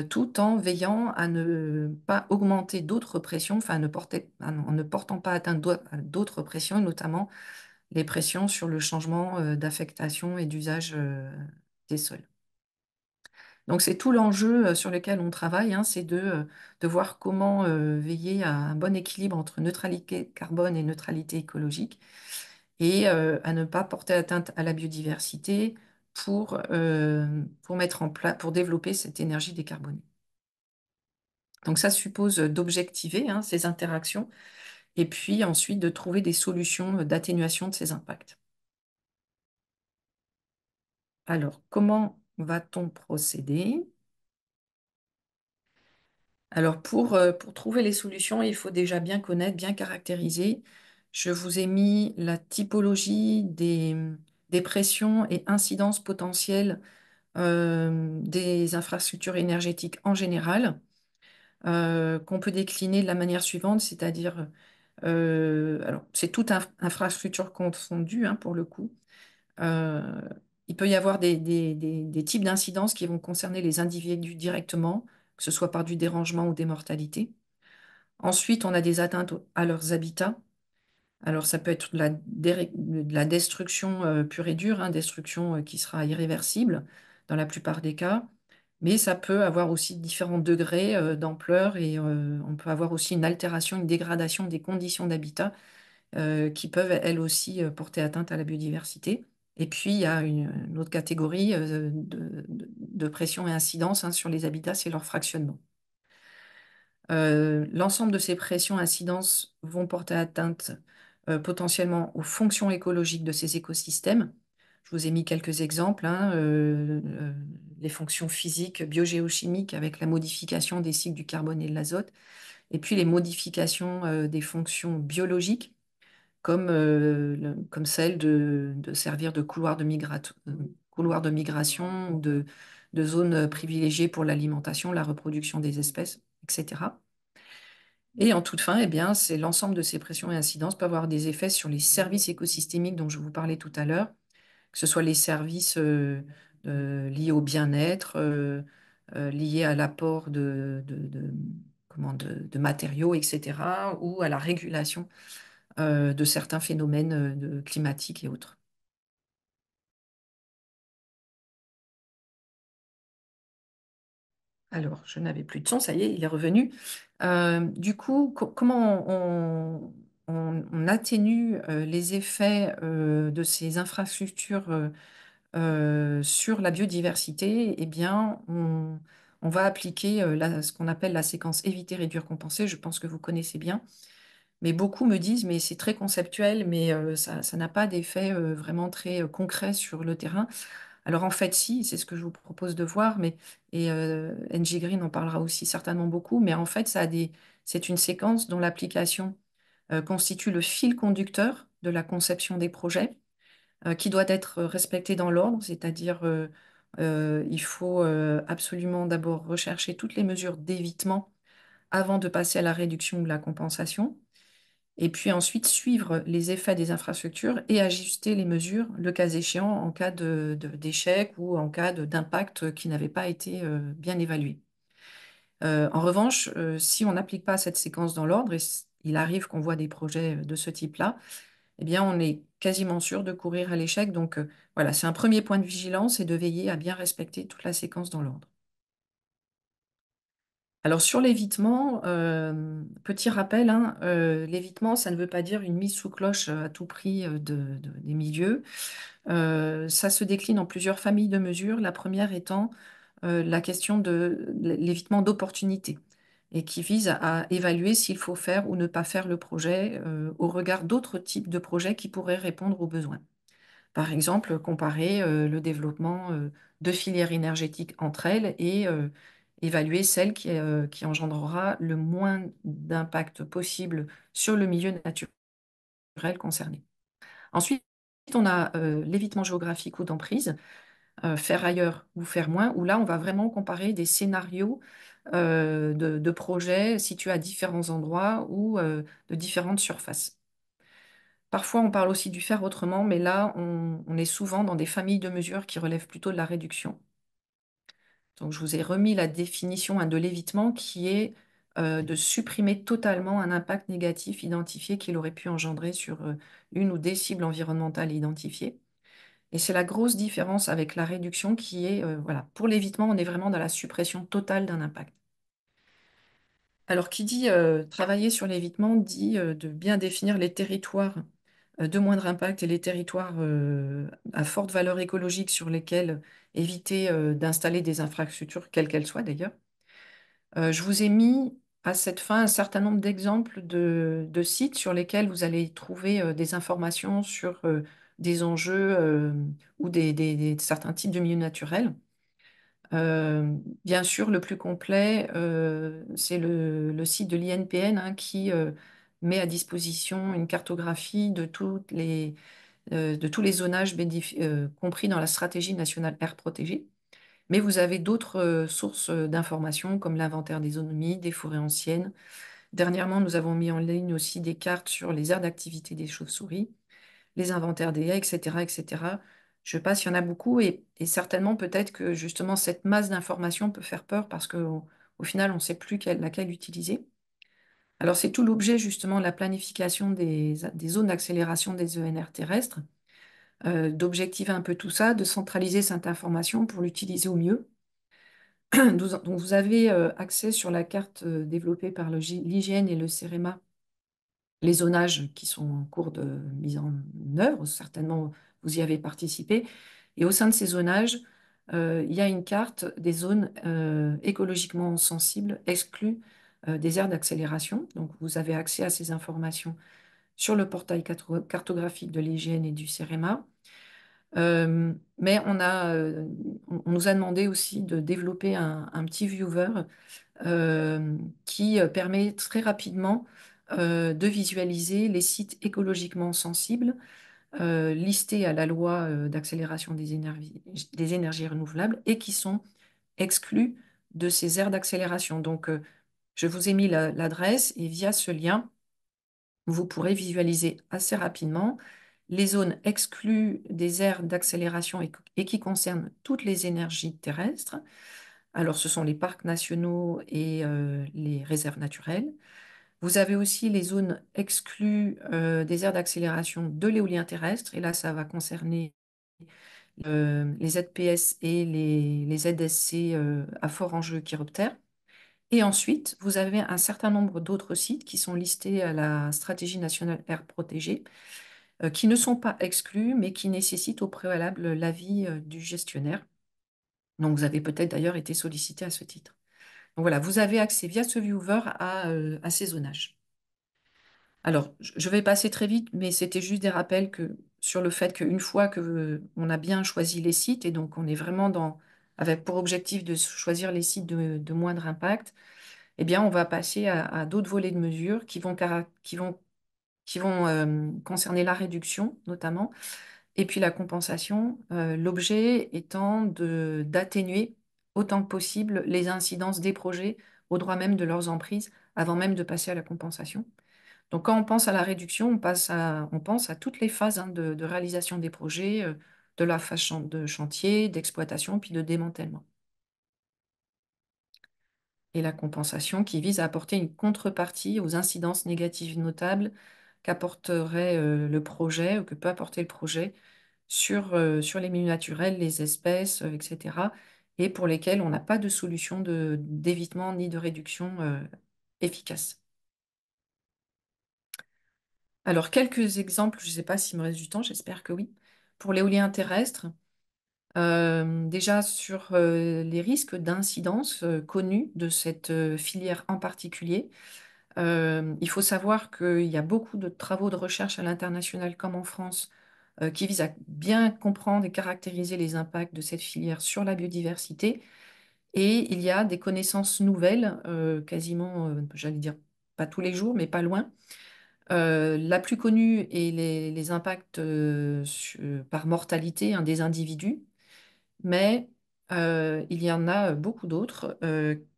tout en veillant à ne pas augmenter d'autres pressions, enfin en ne portant pas atteinte à d'autres pressions, notamment les pressions sur le changement d'affectation et d'usage des sols. Donc c'est tout l'enjeu sur lequel on travaille, hein, c'est de voir comment veiller à un bon équilibre entre neutralité carbone et neutralité écologique et à ne pas porter atteinte à la biodiversité pour mettre en place, pour développer cette énergie décarbonée. Donc ça suppose d'objectiver ces interactions et puis ensuite de trouver des solutions d'atténuation de ces impacts. Alors, comment va-t-on procéder? Alors, pour trouver les solutions, il faut déjà bien connaître, bien caractériser. Je vous ai mis la typologie des pressions et incidences potentielles des infrastructures énergétiques en général, qu'on peut décliner de la manière suivante, c'est-à-dire, alors c'est toute infrastructure confondue pour le coup. Euh, il peut y avoir des types d'incidences qui vont concerner les individus directement, que ce soit par du dérangement ou des mortalités. Ensuite, on a des atteintes à leurs habitats. Alors, ça peut être de la destruction pure et dure, destruction qui sera irréversible dans la plupart des cas, mais ça peut avoir aussi différents degrés d'ampleur et on peut avoir aussi une altération, une dégradation des conditions d'habitat qui peuvent elles aussi porter atteinte à la biodiversité. Et puis, il y a une autre catégorie de pression et incidence sur les habitats, c'est leur fractionnement. L'ensemble de ces pressions et incidences vont porter atteinte potentiellement aux fonctions écologiques de ces écosystèmes. Je vous ai mis quelques exemples, les fonctions physiques, biogéochimiques avec la modification des cycles du carbone et de l'azote, et puis les modifications des fonctions biologiques, comme celle de servir de couloir de migration ou de zone privilégiée pour l'alimentation, la reproduction des espèces, etc. Et en toute fin, eh bien, c'est l'ensemble de ces pressions et incidences peut avoir des effets sur les services écosystémiques dont je vous parlais tout à l'heure, que ce soit les services liés au bien-être, liés à l'apport de matériaux, etc., ou à la régulation de certains phénomènes climatiques et autres. Alors, je n'avais plus de son, ça y est, il est revenu. Du coup, comment on atténue les effets de ces infrastructures sur la biodiversité? Eh bien, on va appliquer ce qu'on appelle la séquence éviter, réduire, compenser. Je pense que vous connaissez bien. Mais beaucoup me disent, mais c'est très conceptuel, mais ça n'a pas d'effet vraiment très concret sur le terrain. Alors en fait, si, c'est ce que je vous propose de voir, et NG Green en parlera aussi certainement beaucoup, mais en fait, c'est une séquence dont l'application constitue le fil conducteur de la conception des projets, qui doit être respecté dans l'ordre, c'est-à-dire il faut absolument d'abord rechercher toutes les mesures d'évitement avant de passer à la réduction ou la compensation et puis ensuite suivre les effets des infrastructures et ajuster les mesures, le cas échéant, en cas d'échec ou en cas d'impact qui n'avait pas été bien évalué. En revanche, si on n'applique pas cette séquence dans l'ordre, et il arrive qu'on voit des projets de ce type-là, eh bien, on est quasiment sûr de courir à l'échec. Donc, voilà, c'est un premier point de vigilance et de veiller à bien respecter toute la séquence dans l'ordre. Alors, sur l'évitement, petit rappel, hein, l'évitement, ça ne veut pas dire une mise sous cloche à tout prix des milieux. Ça se décline en plusieurs familles de mesures. La première étant la question de l'évitement d'opportunité et qui vise à évaluer s'il faut faire ou ne pas faire le projet au regard d'autres types de projets qui pourraient répondre aux besoins. Par exemple, comparer le développement de filières énergétiques entre elles et évaluer celle qui engendrera le moins d'impact possible sur le milieu naturel concerné. Ensuite, on a l'évitement géographique ou d'emprise, faire ailleurs ou faire moins, où là, on va vraiment comparer des scénarios de projets situés à différents endroits ou de différentes surfaces. Parfois, on parle aussi du faire autrement, mais là, on est souvent dans des familles de mesures qui relèvent plutôt de la réduction. Donc, je vous ai remis la définition hein, de l'évitement qui est de supprimer totalement un impact négatif identifié qu'il aurait pu engendrer sur une ou des cibles environnementales identifiées. Et c'est la grosse différence avec la réduction qui est, voilà, pour l'évitement, on est vraiment dans la suppression totale d'un impact. Alors, qui dit travailler sur l'évitement dit de bien définir les territoires de moindre impact et les territoires à forte valeur écologique sur lesquels éviter d'installer des infrastructures, quelles qu'elles soient d'ailleurs. Je vous ai mis à cette fin un certain nombre d'exemples de sites sur lesquels vous allez trouver des informations sur des enjeux ou certains types de milieux naturels. Bien sûr, le plus complet, c'est le site de l'INPN hein, qui met à disposition une cartographie de tous les zonages compris dans la stratégie nationale air protégée. Mais vous avez d'autres sources d'informations comme l'inventaire des zones humides, des forêts anciennes. Dernièrement, nous avons mis en ligne aussi des cartes sur les aires d'activité des chauves-souris, les inventaires des haies, etc., etc. Je passe, il y en a beaucoup et certainement peut-être que justement cette masse d'informations peut faire peur parce qu'au au final, on ne sait plus laquelle utiliser. Alors c'est tout l'objet justement de la planification des zones d'accélération des ENR terrestres, d'objectiver un peu tout ça, de centraliser cette information pour l'utiliser au mieux. Donc vous avez accès sur la carte développée par l'IGN et le CEREMA les zonages qui sont en cours de mise en œuvre, certainement vous y avez participé. Et au sein de ces zonages, il y a une carte des zones écologiquement sensibles exclues des aires d'accélération. Donc vous avez accès à ces informations sur le portail cartographique de l'IGN et du CEREMA. Mais on nous a demandé aussi de développer un petit viewer qui permet très rapidement de visualiser les sites écologiquement sensibles listés à la loi d'accélération des énergies renouvelables et qui sont exclus de ces aires d'accélération. Donc, je vous ai mis l'adresse et via ce lien, vous pourrez visualiser assez rapidement les zones exclues des aires d'accélération et qui concernent toutes les énergies terrestres. Alors, ce sont les parcs nationaux et les réserves naturelles. Vous avez aussi les zones exclues des aires d'accélération de l'éolien terrestre. Et là, ça va concerner les ZPS et les ZSC à fort enjeu chiroptère. Et ensuite, vous avez un certain nombre d'autres sites qui sont listés à la stratégie nationale air protégée, qui ne sont pas exclus, mais qui nécessitent au préalable l'avis du gestionnaire. Donc, vous avez peut-être d'ailleurs été sollicité à ce titre. Donc voilà, vous avez accès via ce viewer à ces zonages. Alors, je vais passer très vite, mais c'était juste des rappels sur le fait qu'une fois que on a bien choisi les sites, et donc on est vraiment avec pour objectif de choisir les sites de moindre impact, eh bien, on va passer à d'autres volets de mesures qui vont concerner la réduction, notamment, et puis la compensation, l'objet étant d'atténuer autant que possible les incidences des projets au droit même de leurs emprises avant même de passer à la compensation. Donc, quand on pense à la réduction, on pense à toutes les phases hein, de réalisation des projets, de la phase de chantier, d'exploitation, puis de démantèlement. et la compensation qui vise à apporter une contrepartie aux incidences négatives notables qu'apporterait le projet ou que peut apporter le projet sur les milieux naturels, les espèces, etc., et pour lesquels on n'a pas de solution d'évitement ni de réduction efficace. Alors, quelques exemples, je ne sais pas s'il me reste du temps, j'espère que oui. Pour l'éolien terrestre, déjà sur les risques d'incidence connus de cette filière en particulier, il faut savoir qu'il y a beaucoup de travaux de recherche à l'international comme en France qui visent à bien comprendre et caractériser les impacts de cette filière sur la biodiversité. Et il y a des connaissances nouvelles, quasiment, j'allais dire, pas tous les jours, mais pas loin. La plus connue est les impacts par mortalité, hein, des individus, mais il y en a beaucoup d'autres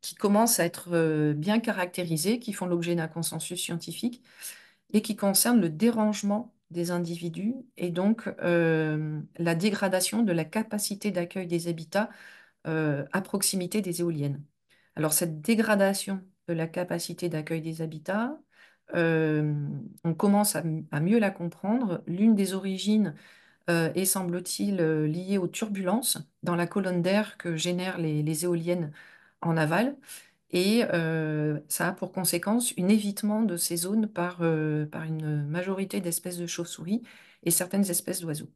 qui commencent à être bien caractérisés, qui font l'objet d'un consensus scientifique et qui concernent le dérangement des individus et donc la dégradation de la capacité d'accueil des habitats à proximité des éoliennes. Alors cette dégradation de la capacité d'accueil des habitats, euh, on commence à mieux la comprendre. L'une des origines est, semble-t-il, liée aux turbulences dans la colonne d'air que génèrent les éoliennes en aval. Et ça a pour conséquence un évitement de ces zones par une majorité d'espèces de chauves-souris et certaines espèces d'oiseaux.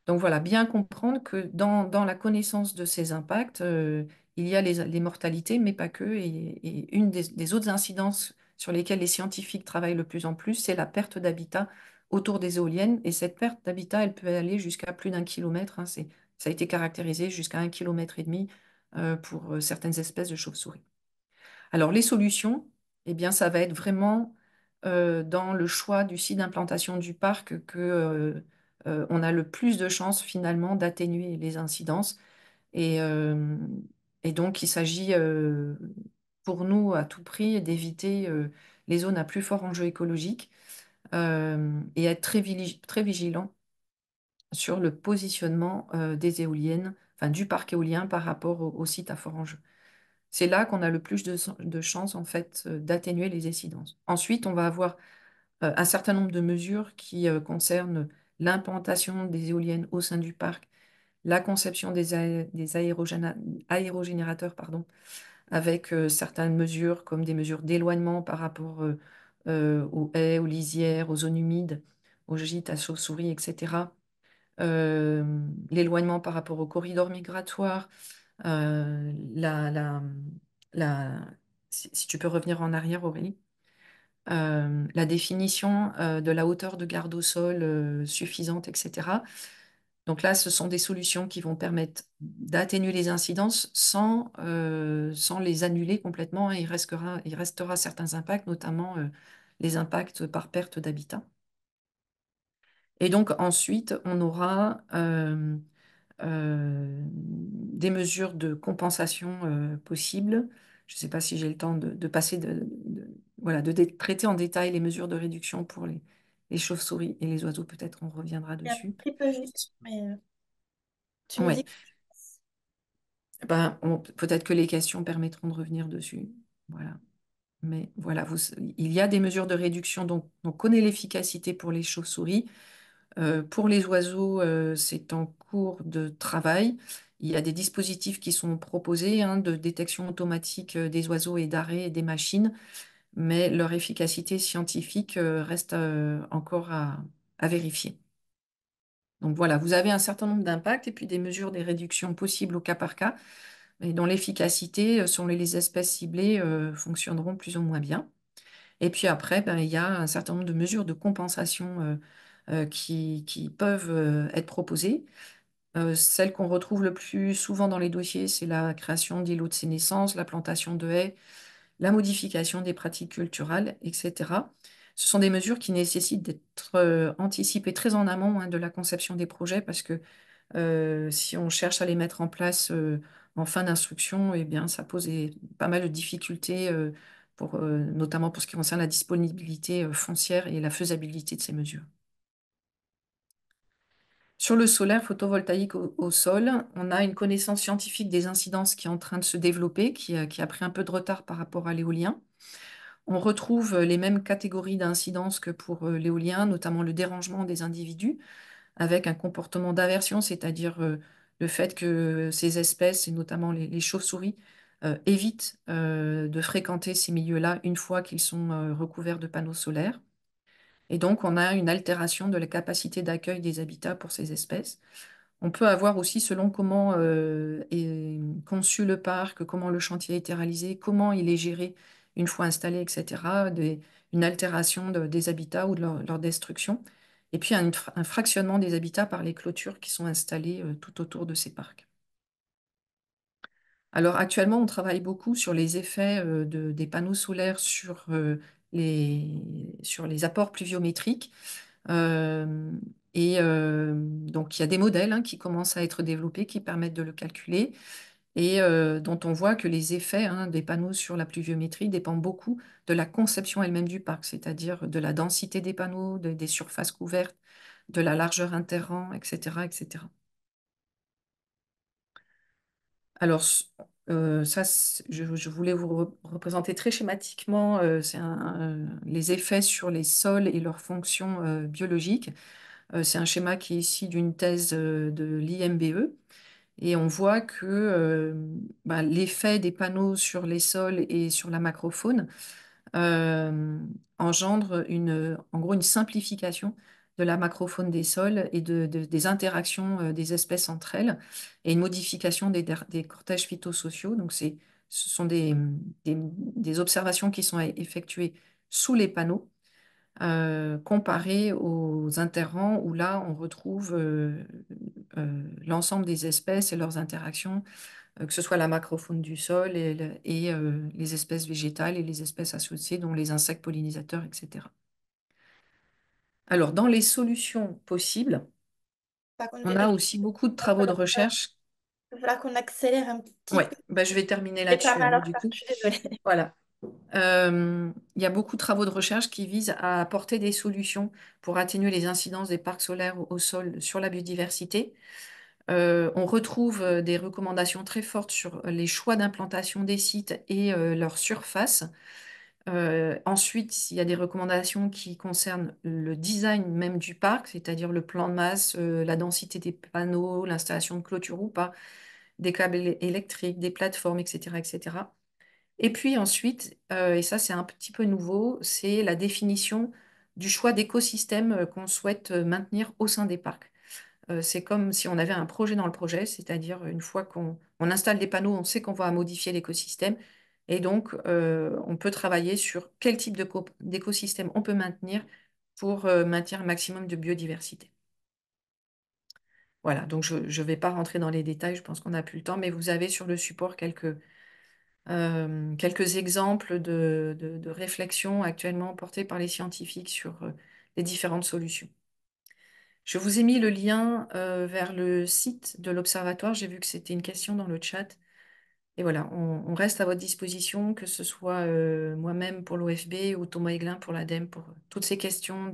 Donc voilà, bien comprendre que dans la connaissance de ces impacts, il y a les mortalités, mais pas que. Et une des autres incidences sur lesquelles les scientifiques travaillent de plus en plus, c'est la perte d'habitat autour des éoliennes. Et cette perte d'habitat, elle peut aller jusqu'à plus d'1 kilomètre, hein. Ça a été caractérisé jusqu'à 1,5 km pour certaines espèces de chauves-souris. Alors, les solutions, eh bien, ça va être vraiment dans le choix du site d'implantation du parc que on a le plus de chances finalement d'atténuer les incidences. Et, euh, et donc, il s'agit pour nous à tout prix d'éviter les zones à plus fort enjeu écologique et être très vigilant sur le positionnement des éoliennes, enfin du parc éolien par rapport au site à fort enjeu. C'est là qu'on a le plus de chances en fait d'atténuer les incidences. Ensuite, on va avoir un certain nombre de mesures qui concernent l'implantation des éoliennes au sein du parc, la conception des aérogénérateurs, pardon, avec certaines mesures comme des mesures d'éloignement par rapport aux haies, aux lisières, aux zones humides, aux gîtes à chauves-souris, etc. L'éloignement par rapport aux corridors migratoires, euh, la, la, si tu peux revenir en arrière, Aurélie. La définition de la hauteur de garde au sol suffisante, etc. Donc là, ce sont des solutions qui vont permettre d'atténuer les incidences sans les annuler complètement. Et il restera certains impacts, notamment les impacts par perte d'habitat. Et donc ensuite, on aura des mesures de compensation possibles. Je ne sais pas si j'ai le temps de passer voilà, traiter en détail les mesures de réduction pour les chauves-souris et les oiseaux. Peut-être on reviendra C'est un dessus. petit peu juste, mais tu me Ouais. dis. Ben, peut-être que les questions permettront de revenir dessus. Voilà. Mais voilà, il y a des mesures de réduction dont on connaît l'efficacité pour les chauves-souris. Pour les oiseaux, c'est en cours de travail. Il y a des dispositifs qui sont proposés, hein, de détection automatique des oiseaux et d'arrêt des machines, mais leur efficacité scientifique reste encore à vérifier. Donc voilà, vous avez un certain nombre d'impacts et puis des mesures des réductions possibles au cas par cas, et dont l'efficacité sur les espèces ciblées fonctionneront plus ou moins bien. Et puis après, ben, il y a un certain nombre de mesures de compensation qui peuvent être proposées. Celle qu'on retrouve le plus souvent dans les dossiers, c'est la création d'îlots de sénescence, la plantation de haies, la modification des pratiques culturales, etc. Ce sont des mesures qui nécessitent d'être anticipées très en amont, hein, de la conception des projets parce que si on cherche à les mettre en place en fin d'instruction, eh bien, ça pose pas mal de difficultés, notamment pour ce qui concerne la disponibilité foncière et la faisabilité de ces mesures. Sur le solaire photovoltaïque au sol, on a une connaissance scientifique des incidences qui est en train de se développer, qui a pris un peu de retard par rapport à l'éolien. On retrouve les mêmes catégories d'incidences que pour l'éolien, notamment le dérangement des individus, avec un comportement d'aversion, c'est-à-dire le fait que ces espèces, et notamment les chauves-souris, évitent de fréquenter ces milieux-là une fois qu'ils sont recouverts de panneaux solaires. Et donc, on a une altération de la capacité d'accueil des habitats pour ces espèces. On peut avoir aussi, selon comment est conçu le parc, comment le chantier a été réalisé, comment il est géré une fois installé, etc., une altération des habitats ou de leur destruction. Et puis un fractionnement des habitats par les clôtures qui sont installées tout autour de ces parcs. Alors actuellement, on travaille beaucoup sur les effets des panneaux solaires sur les apports pluviométriques. Euh, donc, il y a des modèles qui commencent à être développés qui permettent de le calculer et dont on voit que les effets des panneaux sur la pluviométrie dépendent beaucoup de la conception elle-même du parc, c'est-à-dire de la densité des panneaux, des surfaces couvertes, de la largeur interrang, etc., etc. Alors, ça, je voulais vous représenter très schématiquement les effets sur les sols et leurs fonctions biologiques. C'est un schéma qui est issu d'une thèse de l'IMBE. Et on voit que l'effet des panneaux sur les sols et sur la macrofaune euh, engendre en gros une simplification de la macrofaune des sols et des interactions des espèces entre elles et une modification des cortèges phytosociaux. Donc, ce sont des observations qui sont effectuées sous les panneaux comparées aux interrangs où là, on retrouve l'ensemble des espèces et leurs interactions que ce soit la macrofaune du sol et les espèces végétales et les espèces associées, dont les insectes pollinisateurs, etc. Alors, dans les solutions possibles, Par contre, on a aussi beaucoup de travaux de recherche. il va falloir qu'on accélère un petit Ouais, peu. bah, je vais terminer Et pas là-dessus mal alors en du retard, coup. je suis désolée. Voilà. Il y a beaucoup de travaux de recherche qui visent à apporter des solutions pour atténuer les incidences des parcs solaires au sol sur la biodiversité. On retrouve des recommandations très fortes sur les choix d'implantation des sites et leur surface. Ensuite, il y a des recommandations qui concernent le design même du parc, c'est-à-dire le plan de masse, la densité des panneaux, l'installation de clôture ou pas, des câbles électriques, des plateformes, etc., etc. Et puis ensuite, et ça c'est un petit peu nouveau, c'est la définition du choix d'écosystème qu'on souhaite maintenir au sein des parcs. C'est comme si on avait un projet dans le projet, c'est-à-dire une fois qu'on installe des panneaux, on sait qu'on va modifier l'écosystème. Et donc, on peut travailler sur quel type d'écosystème on peut maintenir pour maintenir un maximum de biodiversité. Voilà, donc je ne vais pas rentrer dans les détails, je pense qu'on n'a plus le temps, mais vous avez sur le support quelques exemples de réflexions actuellement portées par les scientifiques sur les différentes solutions. Je vous ai mis le lien vers le site de l'Observatoire. J'ai vu que c'était une question dans le chat. Et voilà, on reste à votre disposition, que ce soit moi-même pour l'OFB ou Thomas Aiglin pour l'ADEME, pour toutes ces questions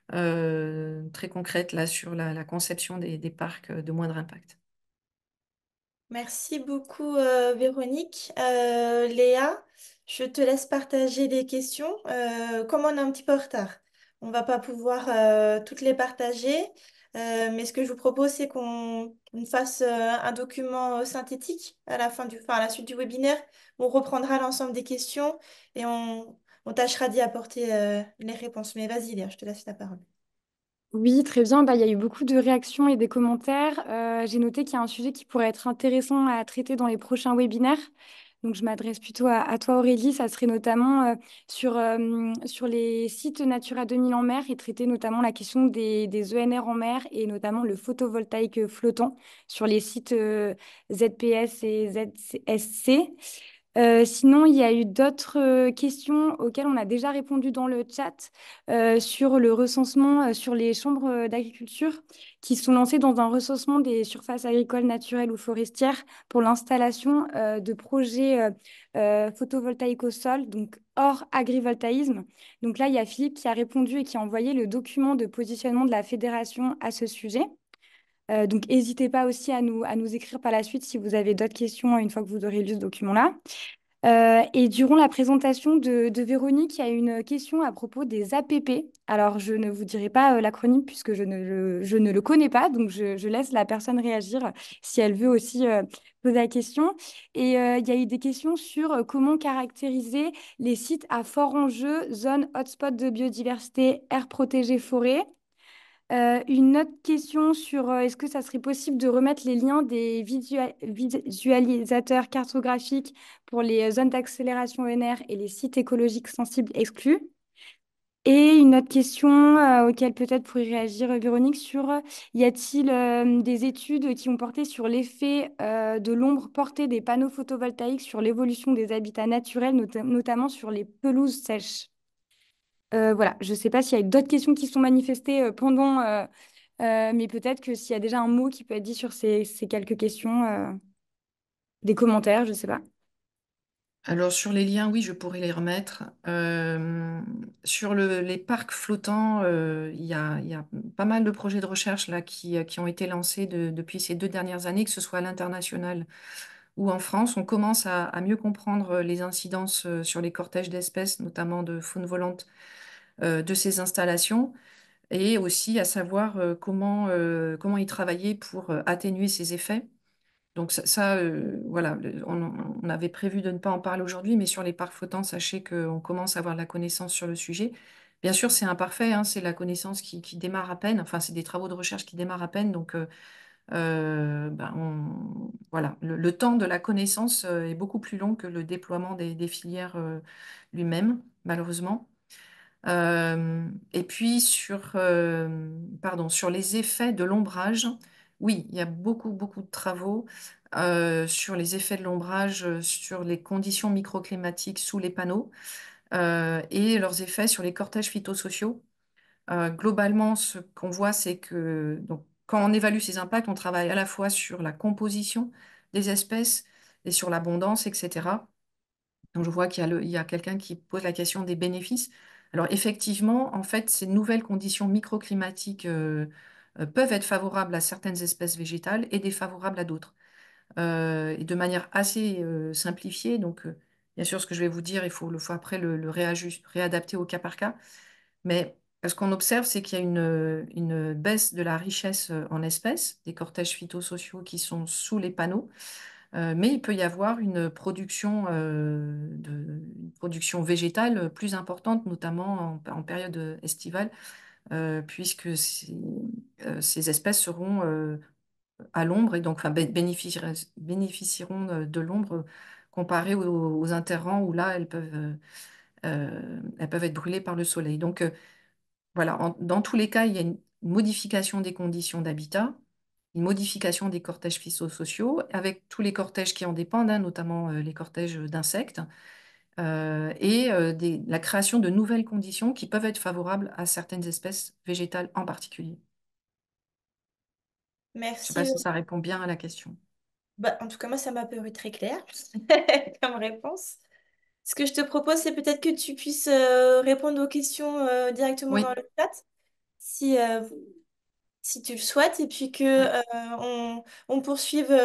très concrètes là, sur la conception des parcs de moindre impact. Merci beaucoup, Véronique. Léa, je te laisse partager les questions. Comme on est un petit peu en retard, on va pas pouvoir toutes les partager. Mais ce que je vous propose, c'est qu'on fasse un document synthétique à la à la suite du webinaire. On reprendra l'ensemble des questions et on tâchera d'y apporter les réponses. Mais vas-y, Léa, je te laisse la parole. Oui, très bien. Bah, il y a eu beaucoup de réactions et des commentaires. J'ai noté qu'il y a un sujet qui pourrait être intéressant à traiter dans les prochains webinaires. Donc, je m'adresse plutôt à toi, Aurélie. Ça serait notamment sur les sites Natura 2000 en mer et traiter notamment la question des ENR en mer et notamment le photovoltaïque flottant sur les sites ZPS et ZSC. Sinon, il y a eu d'autres questions auxquelles on a déjà répondu dans le chat sur le recensement sur les chambres d'agriculture qui sont lancées dans un recensement des surfaces agricoles naturelles ou forestières pour l'installation de projets photovoltaïques au sol, donc hors agrivoltaïsme. Donc là, il y a Philippe qui a répondu et qui a envoyé le document de positionnement de la fédération à ce sujet. Donc, n'hésitez pas aussi à nous écrire par la suite si vous avez d'autres questions une fois que vous aurez lu ce document-là. Et durant la présentation de Véronique, il y a une question à propos des APP. Alors, je ne vous dirai pas l'acronyme puisque je ne le connais pas, donc je laisse la personne réagir si elle veut aussi poser la question. Et il y a eu des questions sur comment caractériser les sites à fort enjeu, zone hotspot de biodiversité, aires protégées, forêt. Une autre question sur est-ce que ça serait possible de remettre les liens des visualisateurs cartographiques pour les zones d'accélération ENR et les sites écologiques sensibles exclus? Et une autre question auquel peut-être pourrait réagir Véronique sur y a-t-il des études qui ont porté sur l'effet de l'ombre portée des panneaux photovoltaïques sur l'évolution des habitats naturels, notamment sur les pelouses sèches? Voilà, je ne sais pas s'il y a d'autres questions qui se sont manifestées mais peut-être que s'il y a déjà un mot qui peut être dit sur ces quelques questions, des commentaires, je ne sais pas. Alors sur les liens, oui, je pourrais les remettre. Sur les parcs flottants, il y a pas mal de projets de recherche là, qui ont été lancés depuis ces 2 dernières années, que ce soit à l'international ou en France. On commence à mieux comprendre les incidences sur les cortèges d'espèces, notamment de faune volante, de ces installations, et aussi à savoir comment y travailler pour atténuer ces effets. Donc voilà, on avait prévu de ne pas en parler aujourd'hui, mais sur les parcs flottants, sachez qu'on commence à avoir de la connaissance sur le sujet. Bien sûr, c'est imparfait, hein, c'est la connaissance qui démarre à peine, enfin, c'est des travaux de recherche qui démarrent à peine, donc voilà, le temps de la connaissance est beaucoup plus long que le déploiement des filières lui-même, malheureusement. Et puis sur les effets de l'ombrage, oui, il y a beaucoup de travaux sur les effets de l'ombrage, sur les conditions microclimatiques sous les panneaux et leurs effets sur les cortèges phytosociaux. Globalement, ce qu'on voit, c'est que donc, quand on évalue ces impacts, on travaille à la fois sur la composition des espèces et sur l'abondance, etc. Donc, je vois il y a quelqu'un qui pose la question des bénéfices. Alors, effectivement, en fait, ces nouvelles conditions microclimatiques peuvent être favorables à certaines espèces végétales et défavorables à d'autres. Et de manière assez simplifiée, donc, bien sûr, ce que je vais vous dire, faut après le réadapter au cas par cas. Mais ce qu'on observe, c'est qu'il y a une baisse de la richesse en espèces, des cortèges phytosociaux qui sont sous les panneaux. Mais il peut y avoir une production végétale plus importante, notamment en période estivale, puisque ces espèces seront à l'ombre et donc enfin, bénéficieront de l'ombre comparé aux interrants où là, elles peuvent être brûlées par le soleil. Donc voilà, dans tous les cas, il y a une modification des conditions d'habitat, une modification des cortèges phytosociaux, avec tous les cortèges qui en dépendent, hein, notamment les cortèges d'insectes, la création de nouvelles conditions qui peuvent être favorables à certaines espèces végétales en particulier. Je ne sais pas Merci. si ça répond bien à la question. Bah, en tout cas, moi, ça m'a paru très clair comme réponse. Ce que je te propose, c'est peut-être que tu puisses répondre aux questions directement dans Oui, le chat, si, si tu le souhaites, et puis que ouais. on poursuive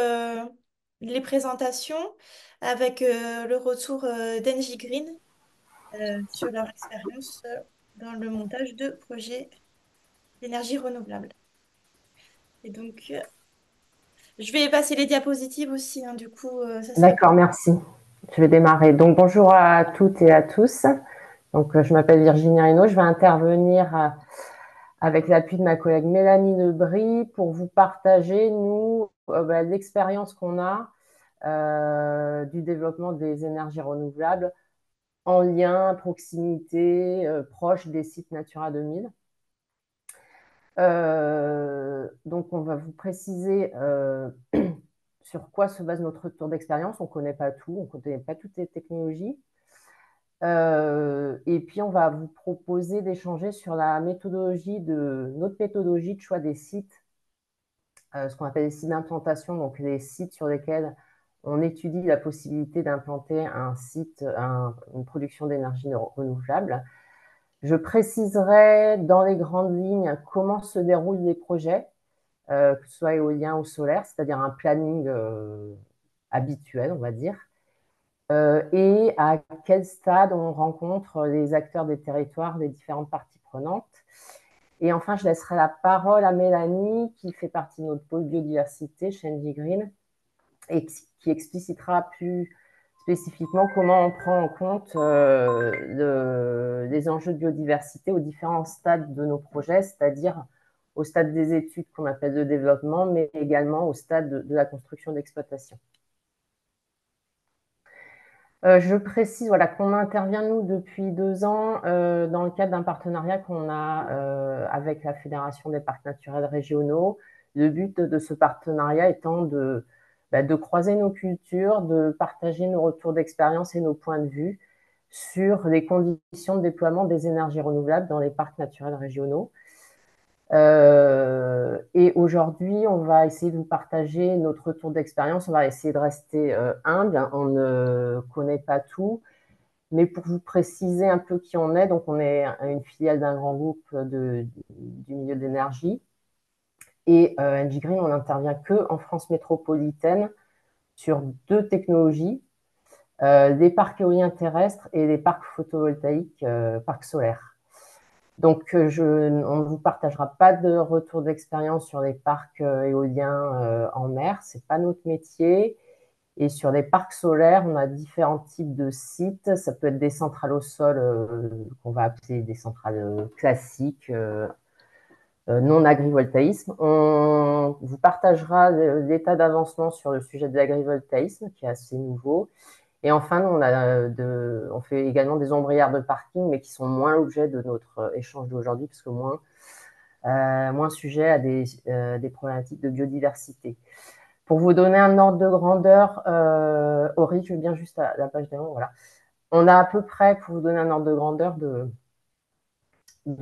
les présentations avec le retour d'Engie Green sur leur expérience dans le montage de projets d'énergie renouvelable. Et donc, je vais passer les diapositives aussi, hein, du coup, ça sera... D'accord, merci. Je vais démarrer. Donc, bonjour à toutes et à tous. Donc, je m'appelle Virginie Reynaud. Je vais intervenir avec l'appui de ma collègue Mélanie Lebris pour vous partager, nous, l'expérience qu'on a du développement des énergies renouvelables en lien, proximité, proche des sites Natura 2000. Donc, on va vous préciser sur quoi se base notre retour d'expérience. On ne connaît pas tout, on ne connaît pas toutes les technologies. Et puis, on va vous proposer d'échanger sur notre méthodologie de choix des sites, ce qu'on appelle les sites d'implantation, donc les sites sur lesquels on étudie la possibilité d'implanter une production d'énergie renouvelable. Je préciserai dans les grandes lignes comment se déroulent les projets, que ce soit éolien ou solaire, c'est-à-dire un planning habituel, on va dire, et à quel stade on rencontre les acteurs des territoires, les différentes parties prenantes. Et enfin, je laisserai la parole à Mélanie, qui fait partie de notre pôle biodiversité chez NG Green, et qui explicitera plus spécifiquement comment on prend en compte les enjeux de biodiversité aux différents stades de nos projets, c'est-à-dire au stade des études qu'on appelle de développement, mais également au stade de la construction d'exploitation. Je précise voilà, qu'on intervient, nous, depuis 2 ans dans le cadre d'un partenariat qu'on a avec la Fédération des parcs naturels régionaux. Le but de ce partenariat étant de croiser nos cultures, de partager nos retours d'expérience et nos points de vue sur les conditions de déploiement des énergies renouvelables dans les parcs naturels régionaux. Et aujourd'hui, on va essayer de vous partager notre retour d'expérience. On va essayer de rester humble. On ne connaît pas tout. Mais pour vous préciser un peu qui on est, donc on est une filiale d'un grand groupe du milieu de l'énergie. Et NG Green, on n'intervient que en France métropolitaine sur 2 technologies, des parcs éoliens terrestres et des parcs photovoltaïques, parcs solaires. Donc, on ne vous partagera pas de retour d'expérience sur les parcs éoliens en mer, ce n'est pas notre métier. Et sur les parcs solaires, on a différents types de sites. Ça peut être des centrales au sol qu'on va appeler des centrales classiques, non agrivoltaïsme. On vous partagera l'état d'avancement sur le sujet de l'agrivoltaïsme, qui est assez nouveau. Et enfin, on fait également des ombrières de parking, mais qui sont moins l'objet de notre échange d'aujourd'hui, parce que moins sujet à des problématiques de biodiversité. Pour vous donner un ordre de grandeur, Aurélie, je veux bien juste la page d'avant, voilà. On a à peu près, pour vous donner un ordre de grandeur de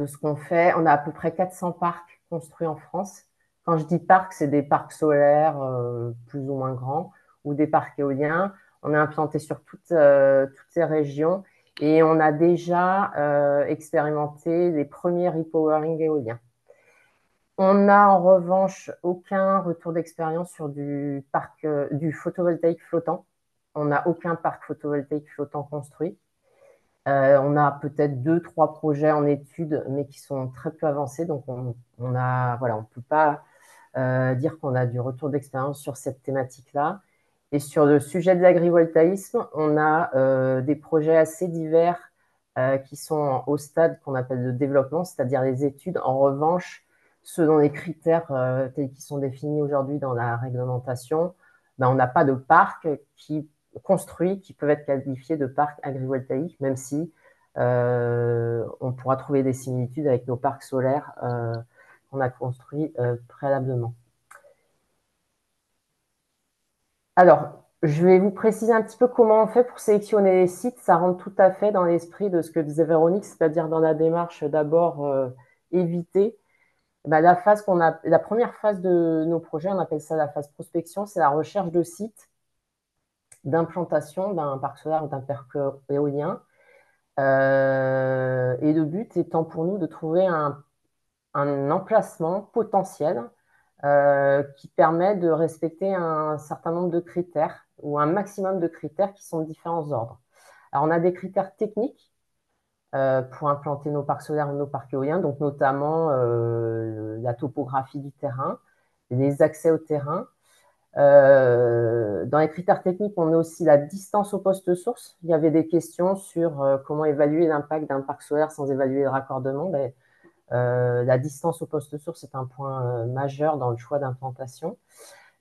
ce qu'on fait, on a à peu près 400 parcs construits en France. Quand je dis parcs, c'est des parcs solaires plus ou moins grands ou des parcs éoliens. On est implanté sur toutes ces régions et on a déjà expérimenté les premiers repowering éoliens. On n'a en revanche aucun retour d'expérience sur du photovoltaïque flottant. On n'a aucun parc photovoltaïque flottant construit. On a peut-être 2-3 projets en études, mais qui sont très peu avancés. Donc, on ne peut pas dire qu'on a du retour d'expérience sur cette thématique-là. Et sur le sujet de l'agrivoltaïsme, on a des projets assez divers qui sont au stade qu'on appelle de développement, c'est-à-dire les études. En revanche, selon les critères tels qu'ils sont définis aujourd'hui dans la réglementation, on n'a pas de parcs construits qui peuvent être qualifiés de parcs agrivoltaïques, même si on pourra trouver des similitudes avec nos parcs solaires qu'on a construits préalablement. Alors, je vais vous préciser un petit peu comment on fait pour sélectionner les sites. Ça rentre tout à fait dans l'esprit de ce que disait Véronique, c'est-à-dire dans la démarche d'abord éviter. La première phase de nos projets, on appelle ça la phase prospection, c'est la recherche de sites d'implantation d'un parc solaire ou d'un parc éolien. Et le but étant pour nous de trouver un emplacement potentiel qui permet de respecter un certain nombre de critères ou un maximum de critères qui sont de différents ordres. Alors, on a des critères techniques pour implanter nos parcs solaires ou nos parcs éoliens, donc notamment la topographie du terrain, les accès au terrain. Dans les critères techniques, on a aussi la distance au poste source. Il y avait des questions sur comment évaluer l'impact d'un parc solaire sans évaluer le raccordement. La distance au poste source est un point majeur dans le choix d'implantation.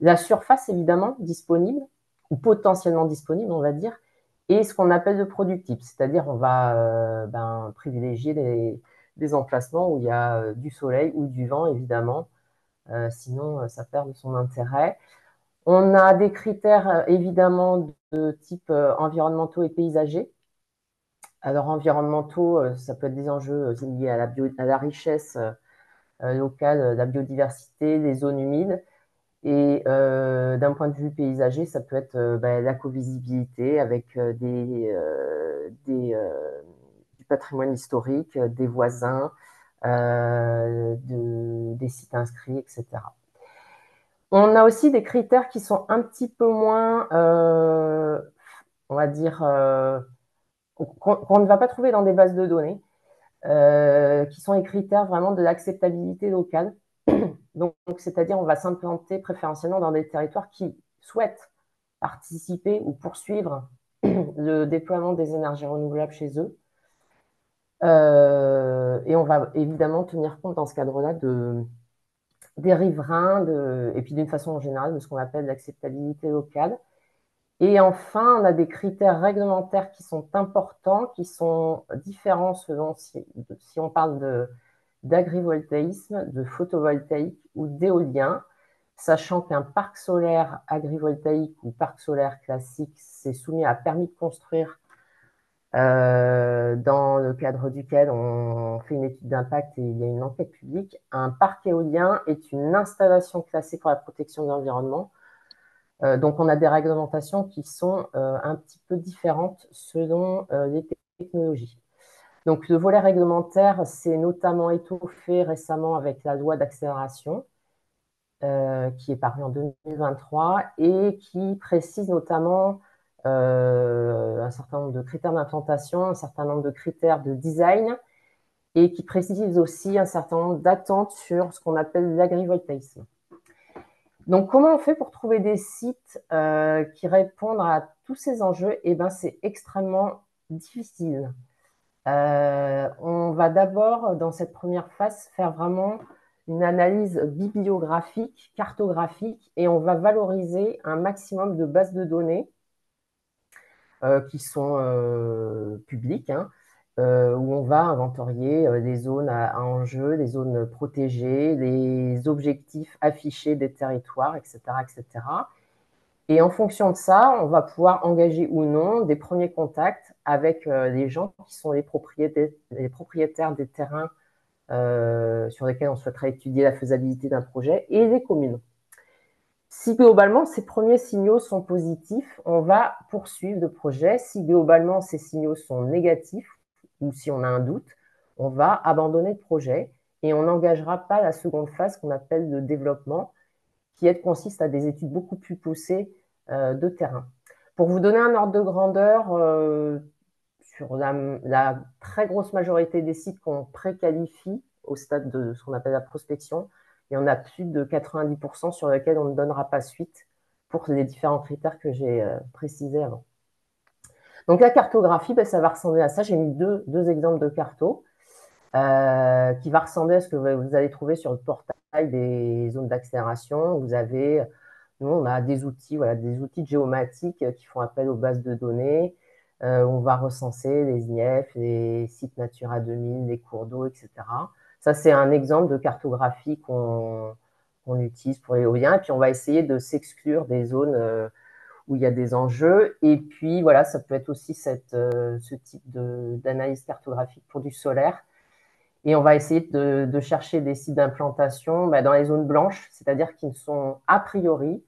La surface, évidemment, disponible, ou potentiellement disponible, on va dire, et ce qu'on appelle le product type, c'est-à-dire on va privilégier des emplacements où il y a du soleil ou du vent, évidemment, sinon ça perd de son intérêt. On a des critères, évidemment, de type environnementaux et paysagers. Alors, environnementaux, ça peut être des enjeux liés à la richesse locale, la biodiversité, les zones humides. Et d'un point de vue paysager, ça peut être l'aquavisibilité avec du patrimoine historique, des voisins, des sites inscrits, etc. On a aussi des critères qui sont un petit peu moins, on va dire, qu'on ne va pas trouver dans des bases de données, qui sont les critères vraiment de l'acceptabilité locale. Donc, c'est-à-dire, on va s'implanter préférentiellement dans des territoires qui souhaitent participer ou poursuivre le déploiement des énergies renouvelables chez eux. Et on va évidemment tenir compte dans ce cadre-là des riverains et puis d'une façon générale de ce qu'on appelle l'acceptabilité locale. Et enfin, on a des critères réglementaires qui sont importants, qui sont différents selon si on parle d'agrivoltaïsme, de photovoltaïque ou d'éolien, sachant qu'un parc solaire agrivoltaïque ou parc solaire classique, c'est soumis à permis de construire dans le cadre duquel on fait une étude d'impact et il y a une enquête publique. Un parc éolien est une installation classée pour la protection de l'environnement. Donc, on a des réglementations qui sont un petit peu différentes selon les technologies. Donc, le volet réglementaire s'est notamment étoffé récemment avec la loi d'accélération qui est parue en 2023 et qui précise notamment un certain nombre de critères d'implantation, un certain nombre de critères de design et qui précise aussi un certain nombre d'attentes sur ce qu'on appelle l'agrivoltaïsme. Donc, comment on fait pour trouver des sites qui répondent à tous ces enjeux? Eh bien, c'est extrêmement difficile. On va d'abord, dans cette première phase, faire vraiment une analyse bibliographique, cartographique, et on va valoriser un maximum de bases de données qui sont publiques, hein, où on va inventorier les zones à enjeu, les zones protégées, les objectifs affichés des territoires, etc., etc. Et en fonction de ça, on va pouvoir engager ou non des premiers contacts avec les gens qui sont les propriétaires des terrains sur lesquels on souhaiterait étudier la faisabilité d'un projet et les communes. Si globalement ces premiers signaux sont positifs, on va poursuivre le projet. Si globalement ces signaux sont négatifs ou si on a un doute, on va abandonner le projet et on n'engagera pas la seconde phase qu'on appelle le développement, qui consiste à des études beaucoup plus poussées de terrain. Pour vous donner un ordre de grandeur, sur la très grosse majorité des sites qu'on préqualifie au stade de ce qu'on appelle la prospection, il y en a plus de 90% sur lesquels on ne donnera pas suite pour les différents critères que j'ai précisés avant. Donc la cartographie, ben, ça va ressembler à ça. J'ai mis deux exemples de cartos qui va ressembler à ce que vous allez trouver sur le portail des zones d'accélération. Nous, on a des outils, voilà, des outils de géomatique qui font appel aux bases de données. On va recenser les INEF, les sites Natura 2000, les cours d'eau, etc. Ça, c'est un exemple de cartographie qu'on utilise pour l'éolien. Et puis, on va essayer de s'exclure des zones où il y a des enjeux. Et puis, voilà, ça peut être aussi ce type d'analyse cartographique pour du solaire. Et on va essayer de chercher des sites d'implantation dans les zones blanches, c'est-à-dire qui ne sont a priori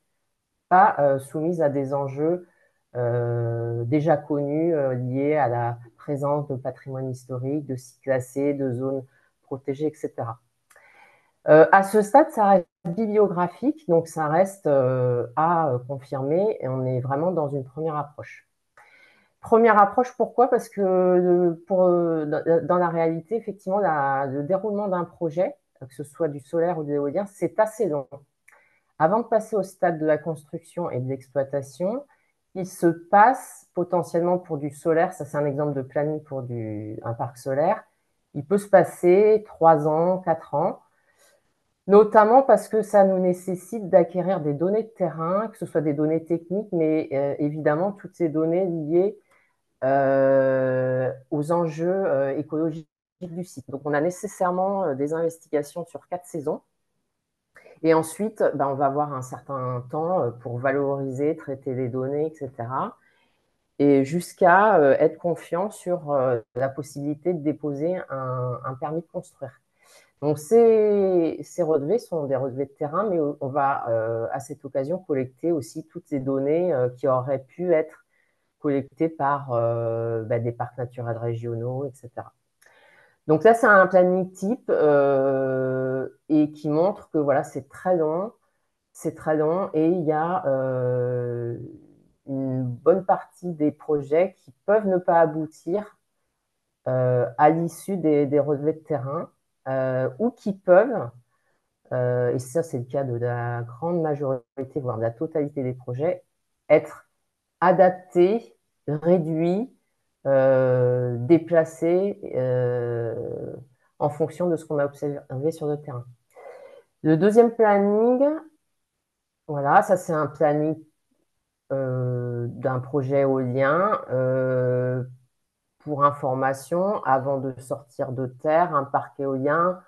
pas soumises à des enjeux déjà connus liés à la présence de patrimoine historique, de sites classés, de zones protégées, etc. À ce stade, ça reste bibliographique, donc ça reste à confirmer et on est vraiment dans une première approche. Première approche, pourquoi? Parce que dans la réalité, effectivement, le déroulement d'un projet, que ce soit du solaire ou de l'éolien, c'est assez long. Avant de passer au stade de la construction et de l'exploitation, il se passe potentiellement pour du solaire, ça c'est un exemple de planning pour un parc solaire, il peut se passer 3 ans, 4 ans, notamment parce que ça nous nécessite d'acquérir des données de terrain, que ce soit des données techniques, mais évidemment toutes ces données liées aux enjeux écologiques du site. Donc, on a nécessairement des investigations sur 4 saisons. Et ensuite, on va avoir un certain temps pour valoriser, traiter les données, etc. Et jusqu'à être confiant sur la possibilité de déposer un permis de construire. Donc, ces relevés sont des relevés de terrain, mais on va à cette occasion collecter aussi toutes ces données qui auraient pu être collectés par des parcs naturels régionaux, etc. Donc là, c'est un planning type et qui montre que voilà, c'est très long, c'est très long et il y a une bonne partie des projets qui peuvent ne pas aboutir à l'issue des relevés de terrain ou qui peuvent, et ça c'est le cas de la grande majorité, voire de la totalité des projets, être adaptés, réduits, déplacés en fonction de ce qu'on a observé sur le terrain. Le deuxième planning, voilà, ça c'est un planning d'un projet éolien. Pour information, avant de sortir de terre, un parc éolien,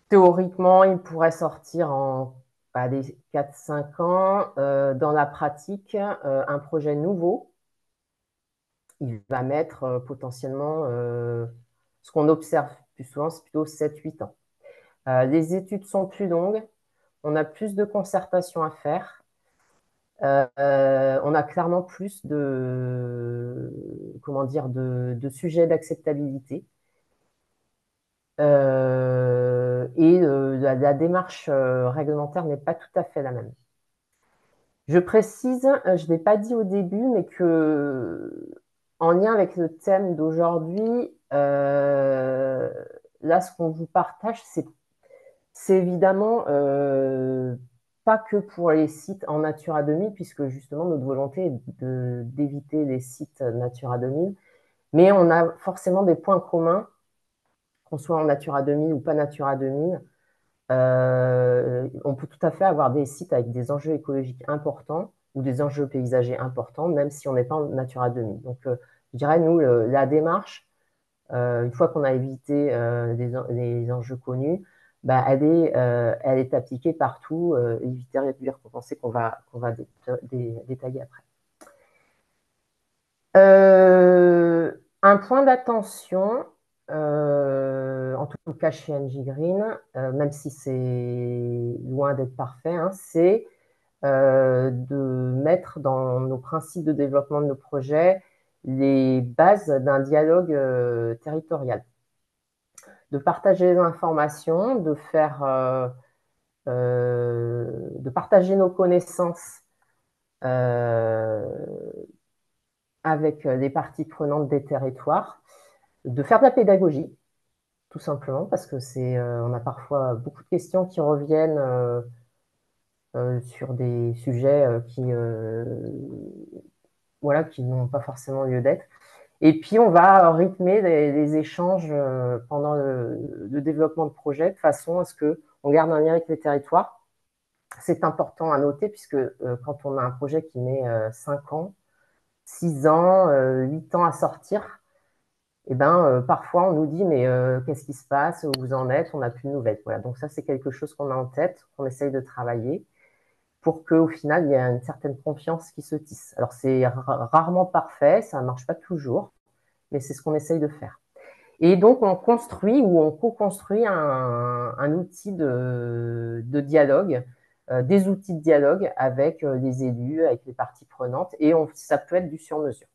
théoriquement, il pourrait sortir en 4-5 ans. Dans la pratique, un projet nouveau, il va mettre potentiellement, ce qu'on observe plus souvent, c'est plutôt 7-8 ans. Les études sont plus longues, on a plus de concertation à faire. On a clairement plus comment dire, de sujets d'acceptabilité. Et la démarche réglementaire n'est pas tout à fait la même. Je précise, je ne l'ai pas dit au début, mais que en lien avec le thème d'aujourd'hui, là, ce qu'on vous partage, c'est évidemment pas que pour les sites en Natura 2000, puisque justement notre volonté est d'éviter les sites Natura 2000, mais on a forcément des points communs, qu'on soit en Natura 2000 ou pas Natura 2000. On peut tout à fait avoir des sites avec des enjeux écologiques importants ou des enjeux paysagers importants, même si on n'est pas en Natura 2000. Donc, je dirais, nous, la démarche, une fois qu'on a évité les enjeux connus, bah, elle est appliquée partout, éviter, réduire, compenser, qu'on va détailler après. Un point d'attention, en tout cas chez NJ Green, même si c'est loin d'être parfait, hein, c'est de mettre dans nos principes de développement de nos projets les bases d'un dialogue territorial, de partager les informations, de partager nos connaissances avec les parties prenantes des territoires, de faire de la pédagogie, tout simplement, parce que on a parfois beaucoup de questions qui reviennent sur des sujets voilà, qui n'ont pas forcément lieu d'être. Et puis, on va rythmer les échanges pendant le développement de projet de façon à ce qu'on garde un lien avec les territoires. C'est important à noter puisque quand on a un projet qui met 5 ans, 6 ans, 8 ans à sortir, et ben, parfois on nous dit mais qu'est-ce qui se passe, où vous en êtes, on n'a plus de nouvelles. Voilà, donc ça c'est quelque chose qu'on a en tête, qu'on essaye de travailler pour qu'au final il y ait une certaine confiance qui se tisse. Alors c'est rarement parfait, ça ne marche pas toujours, mais c'est ce qu'on essaye de faire. Et donc on construit ou on co-construit un outil de dialogue, des outils de dialogue avec les élus, avec les parties prenantes, et ça peut être du sur-mesure.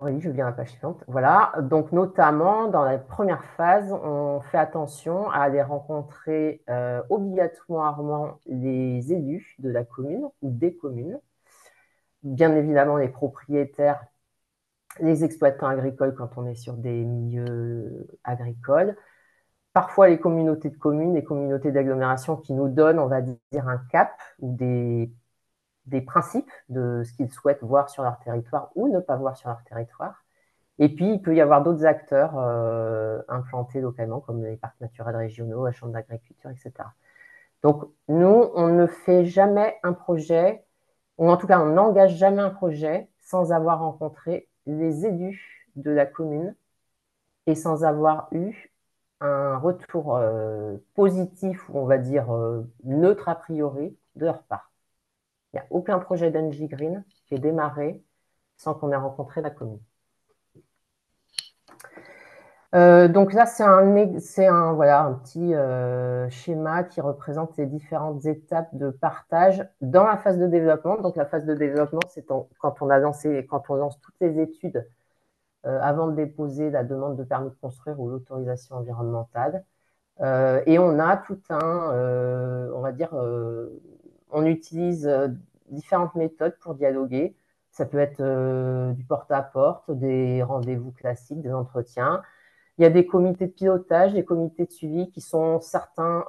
Oui, je viens à la page suivante. Voilà, donc notamment dans la première phase, on fait attention à aller rencontrer obligatoirement les élus de la commune ou des communes, bien évidemment les propriétaires, les exploitants agricoles quand on est sur des milieux agricoles, parfois les communautés de communes, les communautés d'agglomération qui nous donnent, on va dire, un cap ou des principes de ce qu'ils souhaitent voir sur leur territoire ou ne pas voir sur leur territoire. Et puis, il peut y avoir d'autres acteurs implantés localement, comme les parcs naturels régionaux, la chambre d'agriculture, etc. Donc, nous, on ne fait jamais un projet, ou en tout cas, on n'engage jamais un projet sans avoir rencontré les élus de la commune et sans avoir eu un retour positif, ou on va dire neutre a priori, de leur part. Il n'y a aucun projet d'NJ Green qui est démarré sans qu'on ait rencontré la commune. Donc là, c'est voilà, un petit schéma qui représente les différentes étapes de partage dans la phase de développement. Donc la phase de développement, c'est quand on lance toutes les études avant de déposer la demande de permis de construire ou l'autorisation environnementale. Et on a tout on va dire, on utilise différentes méthodes pour dialoguer. Ça peut être du porte-à-porte, des rendez-vous classiques, des entretiens. Il y a des comités de pilotage, des comités de suivi qui sont certains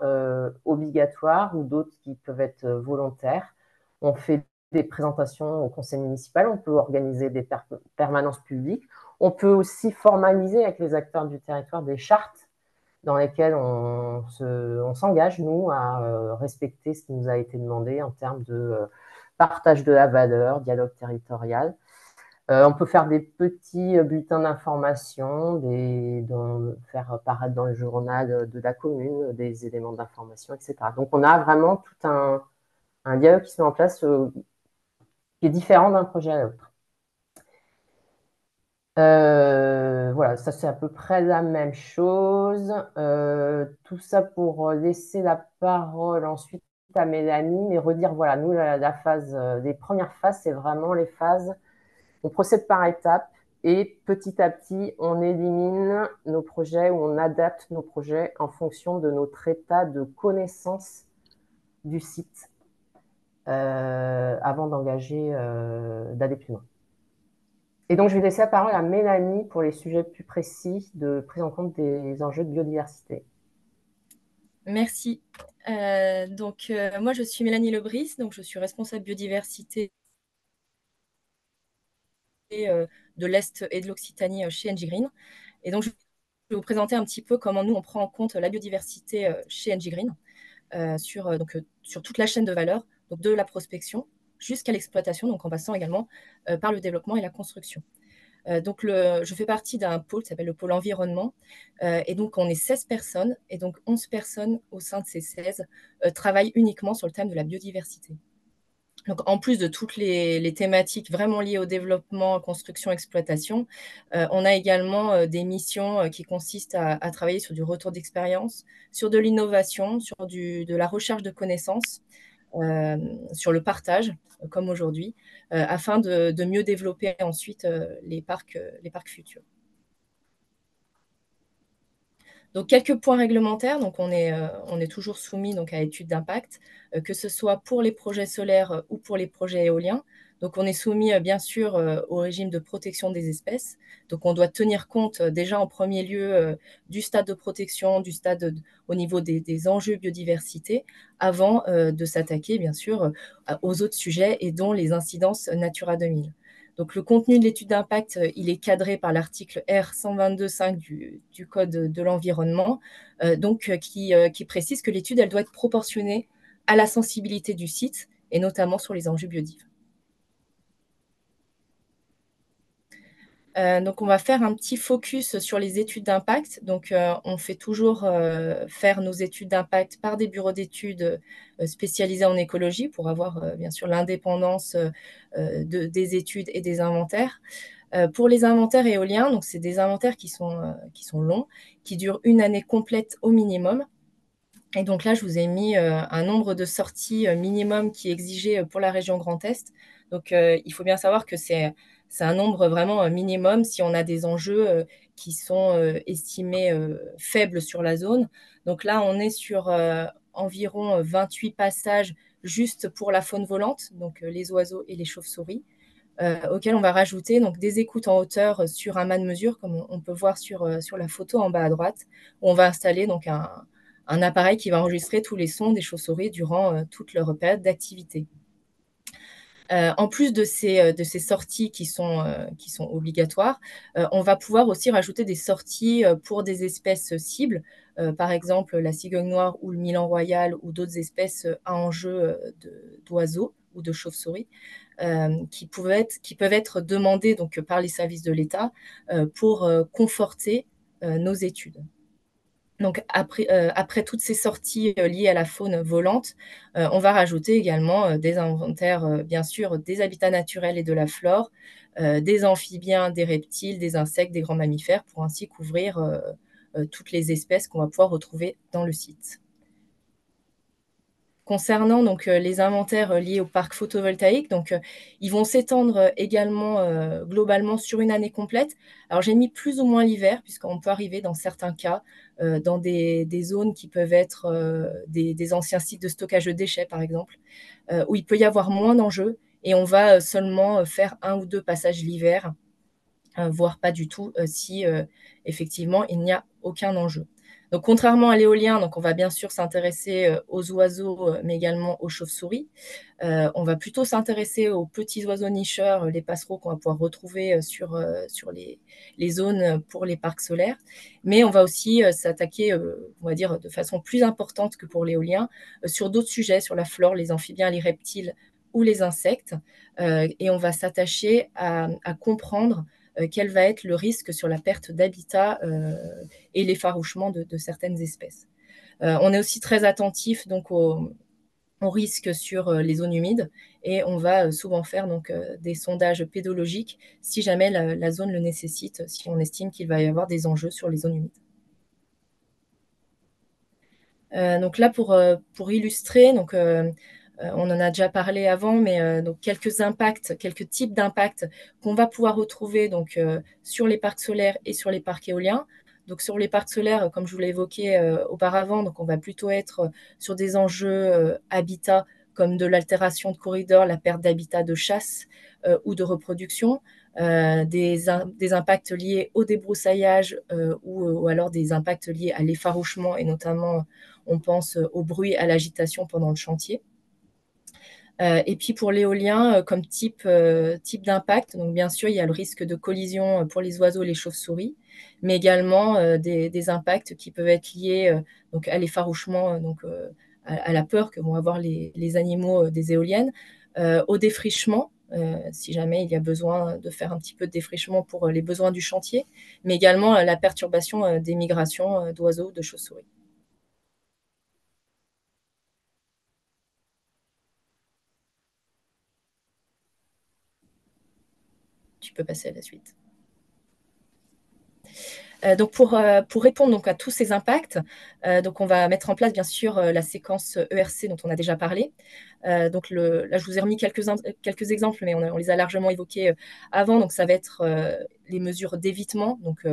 obligatoires ou d'autres qui peuvent être volontaires. On fait des présentations au conseil municipal, on peut organiser des permanences publiques. On peut aussi formaliser avec les acteurs du territoire des chartes dans lesquelles on s'engage, nous, à respecter ce qui nous a été demandé en termes de partage de la valeur, dialogue territorial. On peut faire des petits bulletins d'information, faire apparaître dans le journal de la commune des éléments d'information, etc. Donc, on a vraiment tout un dialogue qui se met en place qui est différent d'un projet à l'autre. Voilà, ça c'est à peu près la même chose. Tout ça pour laisser la parole ensuite à Mélanie, mais redire, voilà, nous, la phase, les premières phases, c'est vraiment les phases, on procède par étapes et petit à petit, on élimine nos projets ou on adapte nos projets en fonction de notre état de connaissance du site avant d'aller plus loin. Et donc, je vais laisser la parole à Mélanie pour les sujets plus précis de prise en compte des enjeux de biodiversité. Merci. Moi, je suis Mélanie Lebris, donc je suis responsable biodiversité de l'Est et de l'Occitanie chez NG Green. Et donc, je vais vous présenter un petit peu comment nous, on prend en compte la biodiversité chez NG Green sur toute la chaîne de valeur, donc de la prospection jusqu'à l'exploitation, donc en passant également par le développement et la construction. Je fais partie d'un pôle qui s'appelle le pôle environnement. Et donc, on est 16 personnes. Et donc, 11 personnes au sein de ces 16 travaillent uniquement sur le thème de la biodiversité. Donc, en plus de toutes les thématiques vraiment liées au développement, construction, exploitation, on a également des missions qui consistent à travailler sur du retour d'expérience, sur de l'innovation, sur de la recherche de connaissances, sur le partage, comme aujourd'hui, afin de mieux développer ensuite les parcs futurs. Donc, quelques points réglementaires. Donc, on est toujours soumis donc, à études d'impact, que ce soit pour les projets solaires ou pour les projets éoliens. Donc, on est soumis, bien sûr, au régime de protection des espèces. Donc, on doit tenir compte déjà en premier lieu du stade de protection, du stade au niveau des enjeux biodiversité, avant de s'attaquer, bien sûr, aux autres sujets et dont les incidences Natura 2000. Donc, le contenu de l'étude d'impact, il est cadré par l'article R 122.5 du Code de l'environnement, qui précise que l'étude, elle doit être proportionnée à la sensibilité du site, et notamment sur les enjeux biodiversité. Donc, on va faire un petit focus sur les études d'impact. Donc, on fait toujours faire nos études d'impact par des bureaux d'études spécialisés en écologie pour avoir, bien sûr, l'indépendance des études et des inventaires. Pour les inventaires éoliens, donc c'est des inventaires qui sont longs, qui durent une année complète au minimum. Et donc là, je vous ai mis un nombre de sorties minimum qui est exigé pour la région Grand Est. Donc, il faut bien savoir que c'est un nombre vraiment minimum si on a des enjeux qui sont estimés faibles sur la zone. Donc là, on est sur environ 28 passages juste pour la faune volante, donc les oiseaux et les chauves-souris, auxquels on va rajouter donc, des écoutes en hauteur sur un mât de mesure, comme on peut voir sur la photo en bas à droite, où on va installer donc, un appareil qui va enregistrer tous les sons des chauves-souris durant toute leur période d'activité. En plus de ces sorties qui sont obligatoires, on va pouvoir aussi rajouter des sorties pour des espèces cibles, par exemple la cigogne noire ou le milan royal ou d'autres espèces à enjeu d'oiseaux ou de chauves-souris, qui peuvent être demandées donc, par les services de l'État pour conforter nos études. Donc, après toutes ces sorties liées à la faune volante, on va rajouter également des inventaires, bien sûr, des habitats naturels et de la flore, des amphibiens, des reptiles, des insectes, des grands mammifères, pour ainsi couvrir toutes les espèces qu'on va pouvoir retrouver dans le site. Concernant donc les inventaires liés au parc photovoltaïque, donc ils vont s'étendre également globalement sur une année complète. Alors j'ai mis plus ou moins l'hiver, puisqu'on peut arriver dans certains cas dans des zones qui peuvent être des anciens sites de stockage de déchets, par exemple, où il peut y avoir moins d'enjeux, et on va seulement faire 1 ou 2 passages l'hiver, voire pas du tout si effectivement il n'y a aucun enjeu. Donc, contrairement à l'éolien, donc on va bien sûr s'intéresser aux oiseaux, mais également aux chauves-souris. On va plutôt s'intéresser aux petits oiseaux nicheurs, les passereaux qu'on va pouvoir retrouver sur les zones pour les parcs solaires. Mais on va aussi s'attaquer, on va dire, de façon plus importante que pour l'éolien, sur d'autres sujets, sur la flore, les amphibiens, les reptiles ou les insectes. Et on va s'attacher à comprendre quel va être le risque sur la perte d'habitat et l'effarouchement de certaines espèces. On est aussi très attentif donc aux risques sur les zones humides, et on va souvent faire donc des sondages pédologiques si jamais la zone le nécessite, si on estime qu'il va y avoir des enjeux sur les zones humides. Donc là, pour illustrer, donc, on en a déjà parlé avant, mais donc quelques impacts, quelques types d'impacts qu'on va pouvoir retrouver donc, sur les parcs solaires et sur les parcs éoliens. Donc sur les parcs solaires, comme je vous l'ai évoqué auparavant, donc on va plutôt être sur des enjeux habitat, comme de l'altération de corridors, la perte d'habitat de chasse ou de reproduction, des impacts liés au débroussaillage ou alors des impacts liés à l'effarouchement, et notamment on pense au bruit, à l'agitation pendant le chantier. Et puis pour l'éolien, comme type d'impact, donc bien sûr, il y a le risque de collision pour les oiseaux et les chauves-souris, mais également des impacts qui peuvent être liés donc à l'effarouchement, donc à la peur que vont avoir les animaux des éoliennes, au défrichement, si jamais il y a besoin de faire un petit peu de défrichement pour les besoins du chantier, mais également la perturbation des migrations d'oiseaux ou de chauves-souris. Tu peux passer à la suite. Donc pour répondre donc à tous ces impacts, donc on va mettre en place bien sûr la séquence ERC dont on a déjà parlé. Donc là, je vous ai remis quelques exemples, mais on les a largement évoqués avant. Donc ça va être les mesures d'évitement, donc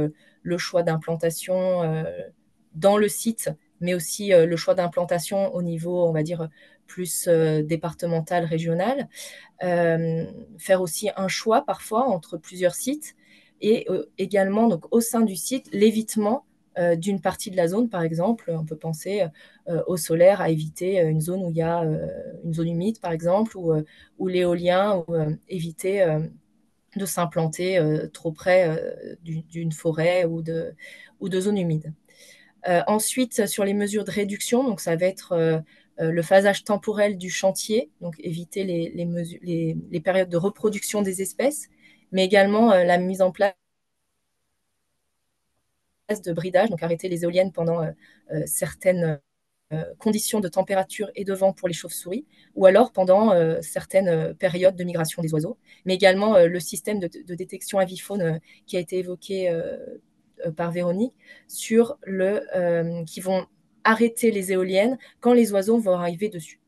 le choix d'implantation dans le site, mais aussi le choix d'implantation au niveau, on va dire, plus départemental, régional. Faire aussi un choix parfois entre plusieurs sites, et également donc, au sein du site, l'évitement d'une partie de la zone. Par exemple, on peut penser au solaire, à éviter une zone où il y a une zone humide, par exemple, ou l'éolien, ou éviter de s'implanter trop près d'une forêt ou de zones humides. Ensuite, sur les mesures de réduction, donc ça va être le phasage temporel du chantier, donc éviter les périodes de reproduction des espèces, mais également la mise en place de bridage, donc arrêter les éoliennes pendant certaines conditions de température et de vent pour les chauves-souris, ou alors pendant certaines périodes de migration des oiseaux, mais également le système de détection avifaune qui a été évoqué par Véronique, qui vont arrêter les éoliennes quand les oiseaux vont arriver dessus.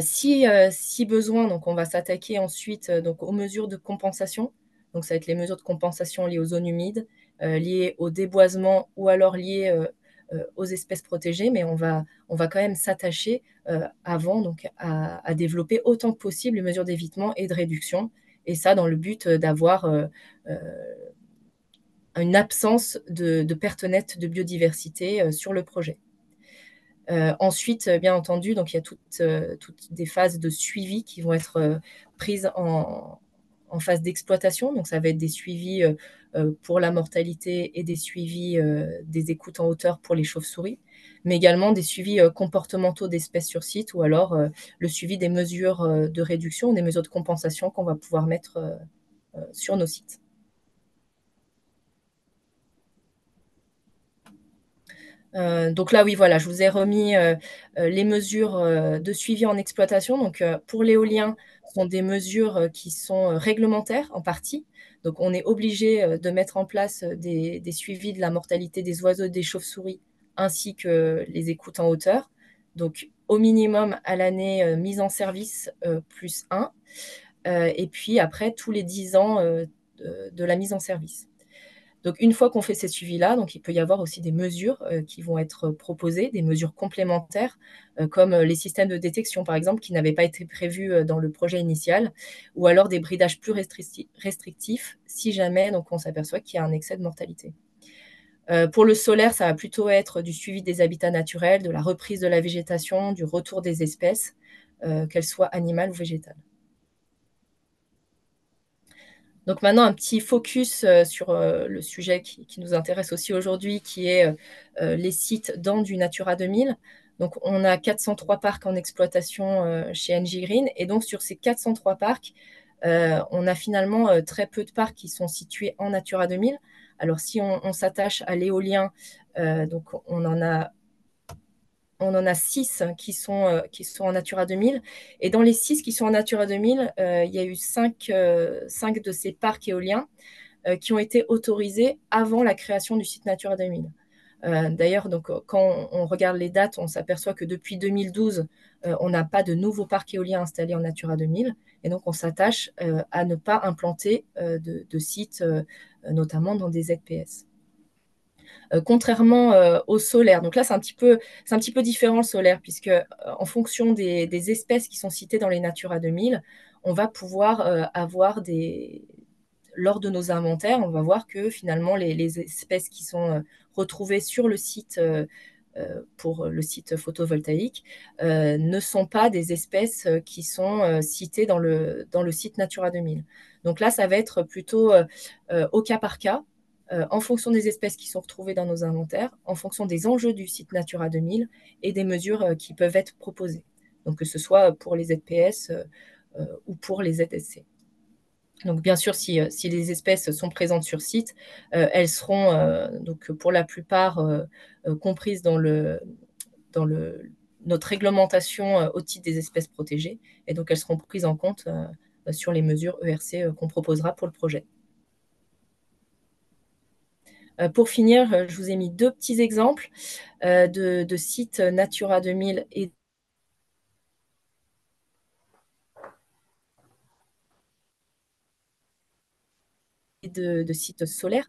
Si besoin, donc on va s'attaquer ensuite donc aux mesures de compensation. Donc ça va être les mesures de compensation liées aux zones humides, liées au déboisement, ou alors liées aux espèces protégées, mais on va quand même s'attacher avant donc à développer autant que possible les mesures d'évitement et de réduction, et ça dans le but d'avoir une absence de perte nette de biodiversité sur le projet. Ensuite, bien entendu, donc il y a toutes des phases de suivi qui vont être prises en phase d'exploitation. Donc ça va être des suivis pour la mortalité et des suivis des écoutes en hauteur pour les chauves-souris, mais également des suivis comportementaux d'espèces sur site, ou alors le suivi des mesures de réduction, des mesures de compensation qu'on va pouvoir mettre sur nos sites. Donc là, oui, voilà, je vous ai remis les mesures de suivi en exploitation. Donc pour l'éolien, ce sont des mesures qui sont réglementaires en partie. Donc on est obligé de mettre en place des suivis de la mortalité des oiseaux et des chauves-souris, ainsi que les écoutes en hauteur. Donc au minimum à l'année mise en service plus 1, et puis après tous les 10 ans de la mise en service. Donc, une fois qu'on fait ces suivis-là, donc il peut y avoir aussi des mesures qui vont être proposées, des mesures complémentaires, comme les systèmes de détection, par exemple, qui n'avaient pas été prévus dans le projet initial, ou alors des bridages plus restrictifs, si jamais donc, on s'aperçoit qu'il y a un excès de mortalité. Pour le solaire, ça va plutôt être du suivi des habitats naturels, de la reprise de la végétation, du retour des espèces, qu'elles soient animales ou végétales. Donc maintenant, un petit focus sur le sujet qui nous intéresse aussi aujourd'hui, qui est les sites dans du Natura 2000. Donc, on a 403 parcs en exploitation chez NJ Green. Et donc, sur ces 403 parcs, on a finalement très peu de parcs qui sont situés en Natura 2000. Alors, si on s'attache à l'éolien, donc on en a 6 qui sont en Natura 2000. Et dans les 6 qui sont en Natura 2000, il y a eu 5 de ces parcs éoliens qui ont été autorisés avant la création du site Natura 2000. D'ailleurs, donc, quand on regarde les dates, on s'aperçoit que depuis 2012, on n'a pas de nouveaux parcs éoliens installés en Natura 2000. Et donc, on s'attache à ne pas implanter de sites, notamment dans des ZPS. Contrairement au solaire. Donc là, c'est un petit peu différent le solaire, puisque en fonction des espèces qui sont citées dans les Natura 2000, on va pouvoir avoir lors de nos inventaires, on va voir que finalement, les espèces qui sont retrouvées sur le site pour le site photovoltaïque ne sont pas des espèces qui sont citées dans le site Natura 2000. Donc là, ça va être plutôt au cas par cas, en fonction des espèces qui sont retrouvées dans nos inventaires, en fonction des enjeux du site Natura 2000 et des mesures qui peuvent être proposées. Donc que ce soit pour les ZPS ou pour les ZSC. Donc bien sûr, si les espèces sont présentes sur site, elles seront donc pour la plupart comprises dans notre réglementation au titre des espèces protégées, et donc elles seront prises en compte sur les mesures ERC qu'on proposera pour le projet. Pour finir, je vous ai mis 2 petits exemples de sites Natura 2000 et de sites solaires.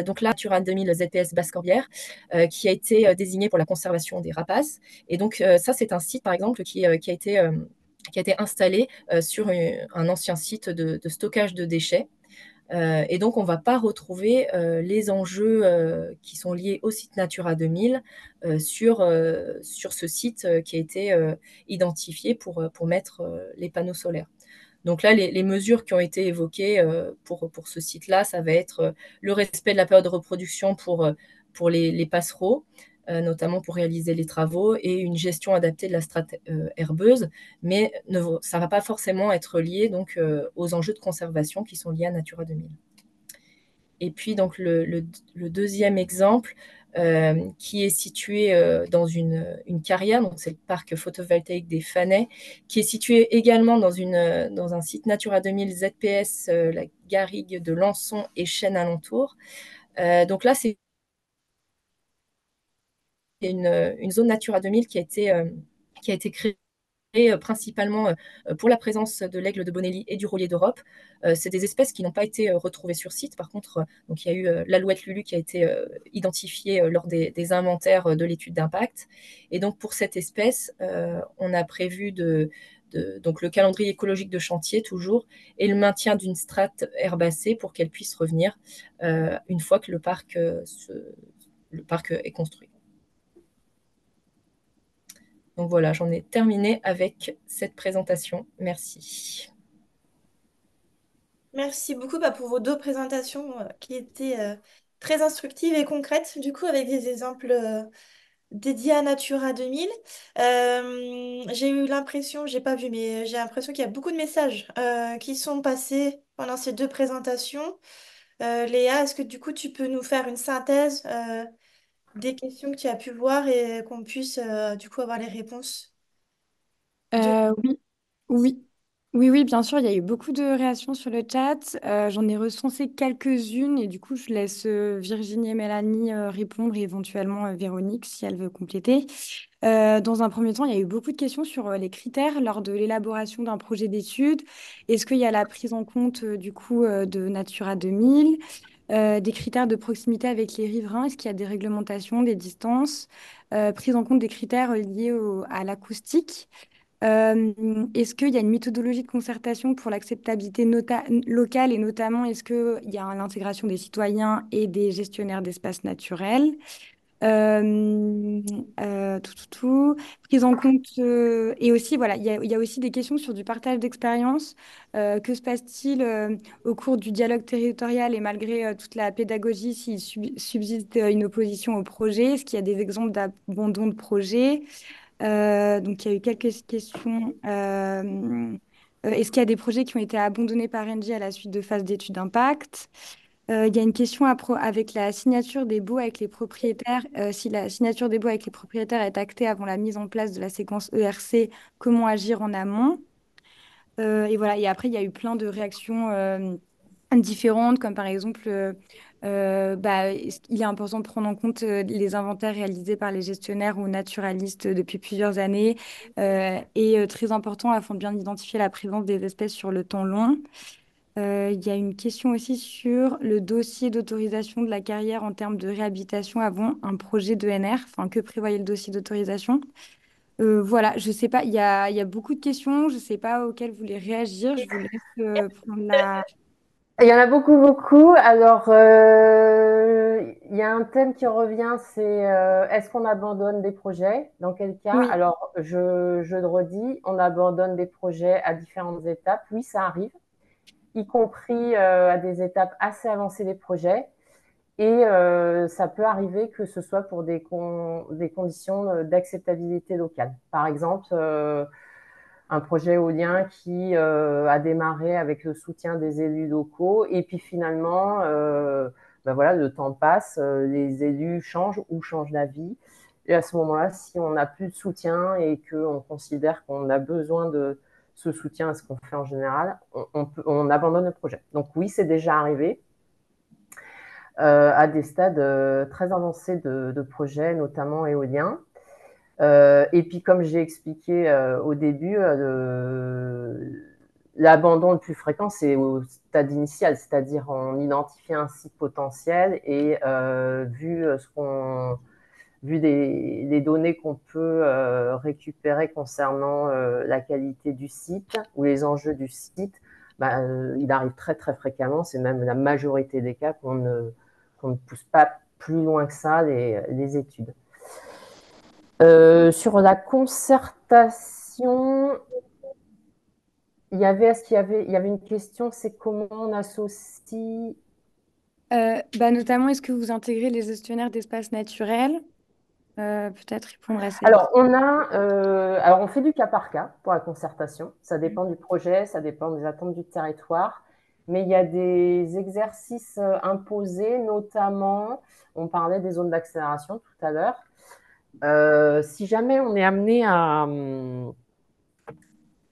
Donc là, Natura 2000 ZPS Basse-Corbière, qui a été désigné pour la conservation des rapaces. Et donc ça, c'est un site, par exemple, qui a été installé sur un ancien site de stockage de déchets. Et donc, on ne va pas retrouver les enjeux qui sont liés au site Natura 2000 sur ce site qui a été identifié pour mettre les panneaux solaires. Donc là, les mesures qui ont été évoquées pour ce site-là, ça va être le respect de la période de reproduction pour les passereaux, notamment pour réaliser les travaux, et une gestion adaptée de la strate herbeuse, mais ça ne va pas forcément être lié donc, aux enjeux de conservation qui sont liés à Natura 2000. Et puis donc le deuxième exemple, qui est situé dans une carrière, donc c'est le parc photovoltaïque des Fanais, qui est situé également dans un site Natura 2000 ZPS, la garrigue de Lançon et Chêne alentour. Donc là, c'est une zone Natura 2000 qui a été créée principalement pour la présence de l'aigle de Bonelli et du rôlier d'Europe. C'est des espèces qui n'ont pas été retrouvées sur site. Par contre, donc, il y a eu l'alouette Lulu qui a été identifiée lors des inventaires de l'étude d'impact. Et donc, pour cette espèce, on a prévu donc le calendrier écologique de chantier toujours, et le maintien d'une strate herbacée pour qu'elle puisse revenir une fois que le parc est construit. Donc voilà, j'en ai terminé avec cette présentation. Merci. Merci beaucoup pour vos 2 présentations qui étaient très instructives et concrètes, du coup, avec des exemples dédiés à Natura 2000. J'ai eu l'impression, j'ai pas vu, mais j'ai l'impression qu'il y a beaucoup de messages qui sont passés pendant ces 2 présentations. Léa, est-ce que du coup, tu peux nous faire une synthèse des questions que tu as pu voir et qu'on puisse du coup avoir les réponses de... Oui, oui, oui, oui, bien sûr, il y a eu beaucoup de réactions sur le chat. J'en ai recensé quelques-unes et du coup, je laisse Virginie et Mélanie répondre et éventuellement Véronique si elle veut compléter. Dans un premier temps, il y a eu beaucoup de questions sur les critères lors de l'élaboration d'un projet d'étude. Est-ce qu'il y a la prise en compte du coup de Natura 2000, des critères de proximité avec les riverains? Est-ce qu'il y a des réglementations, des distances, prise en compte des critères liés à l'acoustique? Est-ce qu'il y a une méthodologie de concertation pour l'acceptabilité locale et notamment est-ce qu'il y a l'intégration des citoyens et des gestionnaires d'espaces naturels? Euh, Prise en compte et aussi voilà il y a aussi des questions sur du partage d'expérience. Que se passe-t-il au cours du dialogue territorial et malgré toute la pédagogie s'il subsiste une opposition au projet? Est-ce qu'il y a des exemples d'abandon de projet? Donc, il y a eu quelques questions. Est-ce qu'il y a des projets qui ont été abandonnés par Engie à la suite de phases d'études d'impact? Il y a une question avec la signature des baux avec les propriétaires. Si la signature des baux avec les propriétaires est actée avant la mise en place de la séquence ERC, comment agir en amont? Et voilà. Et après, il y a eu plein de réactions différentes, comme par exemple, il est important de prendre en compte les inventaires réalisés par les gestionnaires ou naturalistes depuis plusieurs années, et très important afin de bien identifier la présence des espèces sur le temps long. Il y a une question aussi sur le dossier d'autorisation de la carrière en termes de réhabilitation avant un projet d'ENR. Enfin, que prévoyait le dossier d'autorisation? Voilà, je sais pas, il y a beaucoup de questions, je sais pas auxquelles vous voulez réagir. Je vous laisse prendre la... Il y en a beaucoup, beaucoup. Alors, il y a un thème qui revient, c'est est-ce qu'on abandonne des projets? Dans quel cas? Oui. Alors, je le redis, on abandonne des projets à différentes étapes. Oui, ça arrive, y compris à des étapes assez avancées des projets. Et ça peut arriver que ce soit pour des conditions d'acceptabilité locale. Par exemple, un projet éolien qui a démarré avec le soutien des élus locaux et puis finalement, ben voilà, le temps passe, les élus changent ou changent d'avis. Et à ce moment-là, si on n'a plus de soutien et qu'on considère qu'on a besoin de ce soutien, ce qu'on fait en général, on abandonne le projet. Donc oui, c'est déjà arrivé à des stades très avancés de projets, notamment éoliens. Et puis, comme j'ai expliqué au début, l'abandon le plus fréquent, c'est au stade initial, c'est-à-dire on identifie un site potentiel et vu les données qu'on peut récupérer concernant la qualité du site ou les enjeux du site, bah, il arrive très très fréquemment, c'est même la majorité des cas qu'on ne pousse pas plus loin que ça les études. Sur la concertation, est-ce qu'il y avait une question, c'est comment on associe. Notamment, est-ce que vous intégrez les gestionnaires d'espaces naturels? Peut-être répondre à cette... Alors, on fait du cas par cas pour la concertation. Ça dépend du projet, ça dépend des attentes du territoire. Mais il y a des exercices imposés, notamment, on parlait des zones d'accélération tout à l'heure. Si jamais on est amené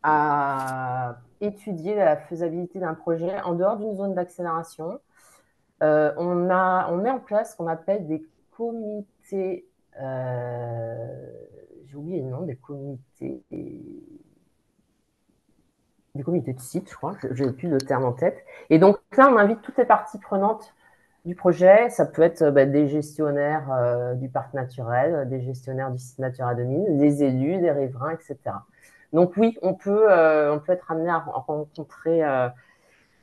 à étudier la faisabilité d'un projet en dehors d'une zone d'accélération, on met en place ce qu'on appelle des comités. J'ai oublié le nom des comités. Du comité de site, je crois, je n'ai plus le terme en tête. Et donc là, on invite toutes les parties prenantes du projet. Ça peut être des gestionnaires du parc naturel, des gestionnaires du site Natura 2000, des élus, des riverains, etc. Donc oui, on peut être amené à rencontrer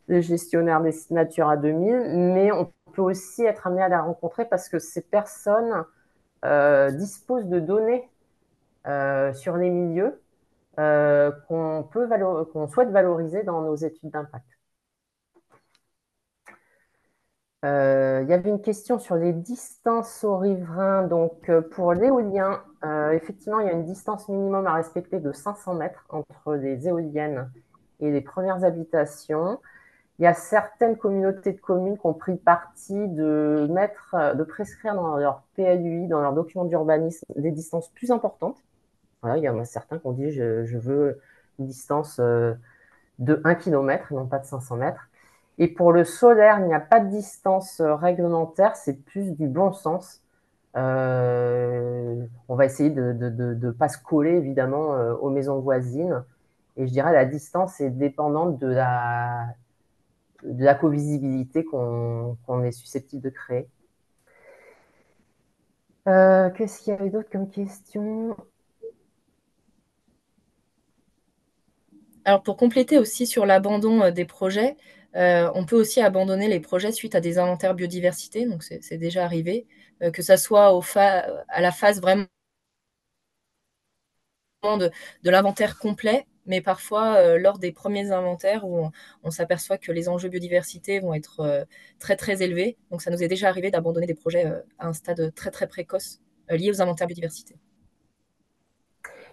les gestionnaires des sites Natura 2000, mais on peut aussi être amené à les rencontrer parce que ces personnes disposent de données sur les milieux qu'on souhaite valoriser dans nos études d'impact. Il y avait une question sur les distances aux riverains. Donc, pour l'éolien, effectivement, il y a une distance minimum à respecter de 500 mètres entre les éoliennes et les premières habitations. Il y a certaines communautés de communes qui ont pris le parti de prescrire dans leur PLUI, dans leur document d'urbanisme, des distances plus importantes. Voilà, il y en a certains qui ont dit je veux une distance de 1 km et non pas de 500 mètres. Et pour le solaire, il n'y a pas de distance réglementaire, c'est plus du bon sens. On va essayer de ne pas se coller, évidemment, aux maisons voisines. Et je dirais la distance est dépendante de la covisibilité qu'on est susceptible de créer. Qu'est-ce qu'il y avait d'autre comme question? Alors, pour compléter aussi sur l'abandon des projets, on peut aussi abandonner les projets suite à des inventaires biodiversité. Donc, c'est déjà arrivé, que ça soit à la phase vraiment de l'inventaire complet, mais parfois lors des premiers inventaires où on s'aperçoit que les enjeux biodiversité vont être très très élevés. Donc ça nous est déjà arrivé d'abandonner des projets à un stade très très précoce liés aux inventaires biodiversité.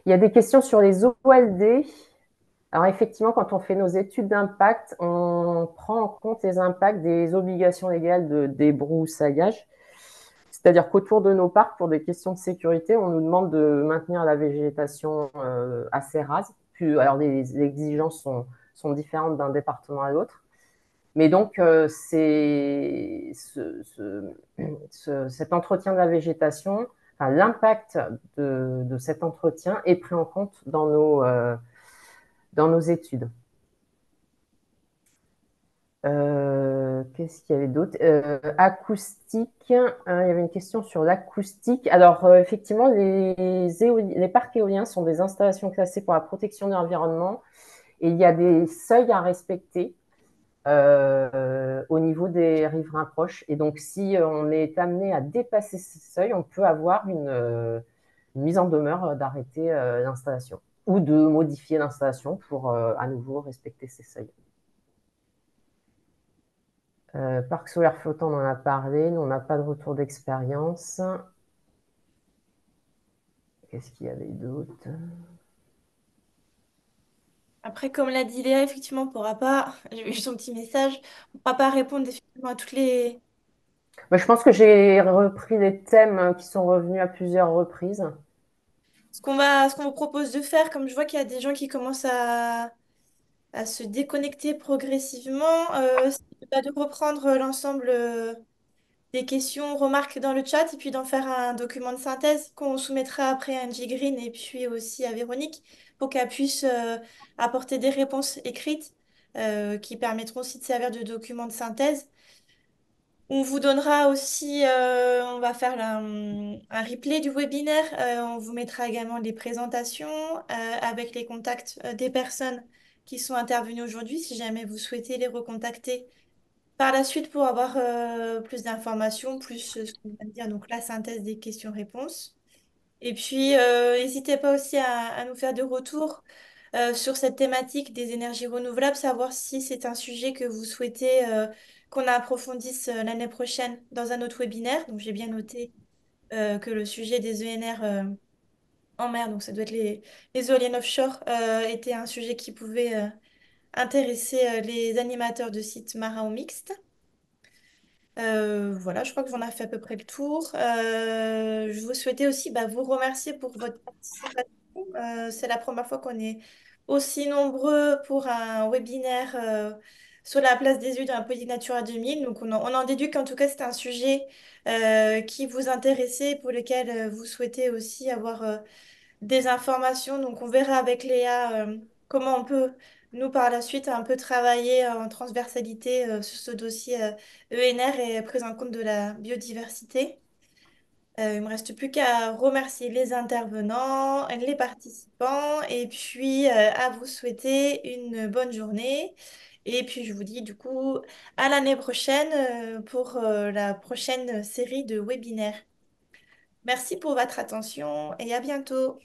Il y a des questions sur les OLD. Alors effectivement, quand on fait nos études d'impact, on prend en compte les impacts des obligations légales de débroussaillage. C'est-à-dire qu'autour de nos parcs, pour des questions de sécurité, on nous demande de maintenir la végétation assez rase. Puis, alors les exigences sont différentes d'un département à l'autre. Mais donc, cet entretien de la végétation, enfin, l'impact de cet entretien est pris en compte dans nos études. Qu'est-ce qu'il y avait d'autre? Acoustique, il y avait une question sur l'acoustique. Alors, effectivement, les parcs éoliens sont des installations classées pour la protection de l'environnement et il y a des seuils à respecter au niveau des riverains proches. Et donc, si on est amené à dépasser ces seuils, on peut avoir une mise en demeure d'arrêter l'installation ou de modifier l'installation pour à nouveau respecter ces seuils. Parc solaire flottant, on en a parlé. Nous, on n'a pas de retour d'expérience. Qu'est-ce qu'il y avait d'autre? Après, comme l'a dit Léa, effectivement, on pourra pas, j'ai vu son petit message, on pourra pas répondre effectivement à toutes les... Moi, je pense que j'ai repris les thèmes qui sont revenus à plusieurs reprises. Ce qu'on vous propose de faire, comme je vois qu'il y a des gens qui commencent à se déconnecter progressivement, c'est de reprendre l'ensemble des questions, remarques dans le chat et puis d'en faire un document de synthèse qu'on soumettra après à Angie Green et puis aussi à Véronique pour qu'elle puisse apporter des réponses écrites qui permettront aussi de servir de document de synthèse. On vous donnera aussi, on va faire un replay du webinaire. On vous mettra également les présentations avec les contacts des personnes qui sont intervenues aujourd'hui, si jamais vous souhaitez les recontacter par la suite pour avoir plus d'informations, plus ce qu'on vient de dire, donc la synthèse des questions-réponses. Et puis, n'hésitez pas aussi à nous faire des retours sur cette thématique des énergies renouvelables, savoir si c'est un sujet que vous souhaitez qu'on approfondisse l'année prochaine dans un autre webinaire. Donc, j'ai bien noté que le sujet des ENR en mer, donc ça doit être les éoliennes offshore, était un sujet qui pouvait intéresser les animateurs de sites marins ou mixtes. Voilà, je crois que j'en ai fait à peu près le tour. Je vous souhaitais aussi vous remercier pour votre participation. C'est la première fois qu'on est aussi nombreux pour un webinaire sur la place des yeux dans la politique Natura 2000. Donc on en déduit qu'en tout cas c'est un sujet qui vous intéressait, pour lequel vous souhaitez aussi avoir des informations. Donc, on verra avec Léa comment on peut, nous, par la suite, un peu travailler en transversalité sur ce dossier ENR et prise en compte de la biodiversité. Il ne me reste plus qu'à remercier les intervenants, les participants, et puis à vous souhaiter une bonne journée. Et puis, je vous dis du coup à l'année prochaine pour la prochaine série de webinaires. Merci pour votre attention et à bientôt.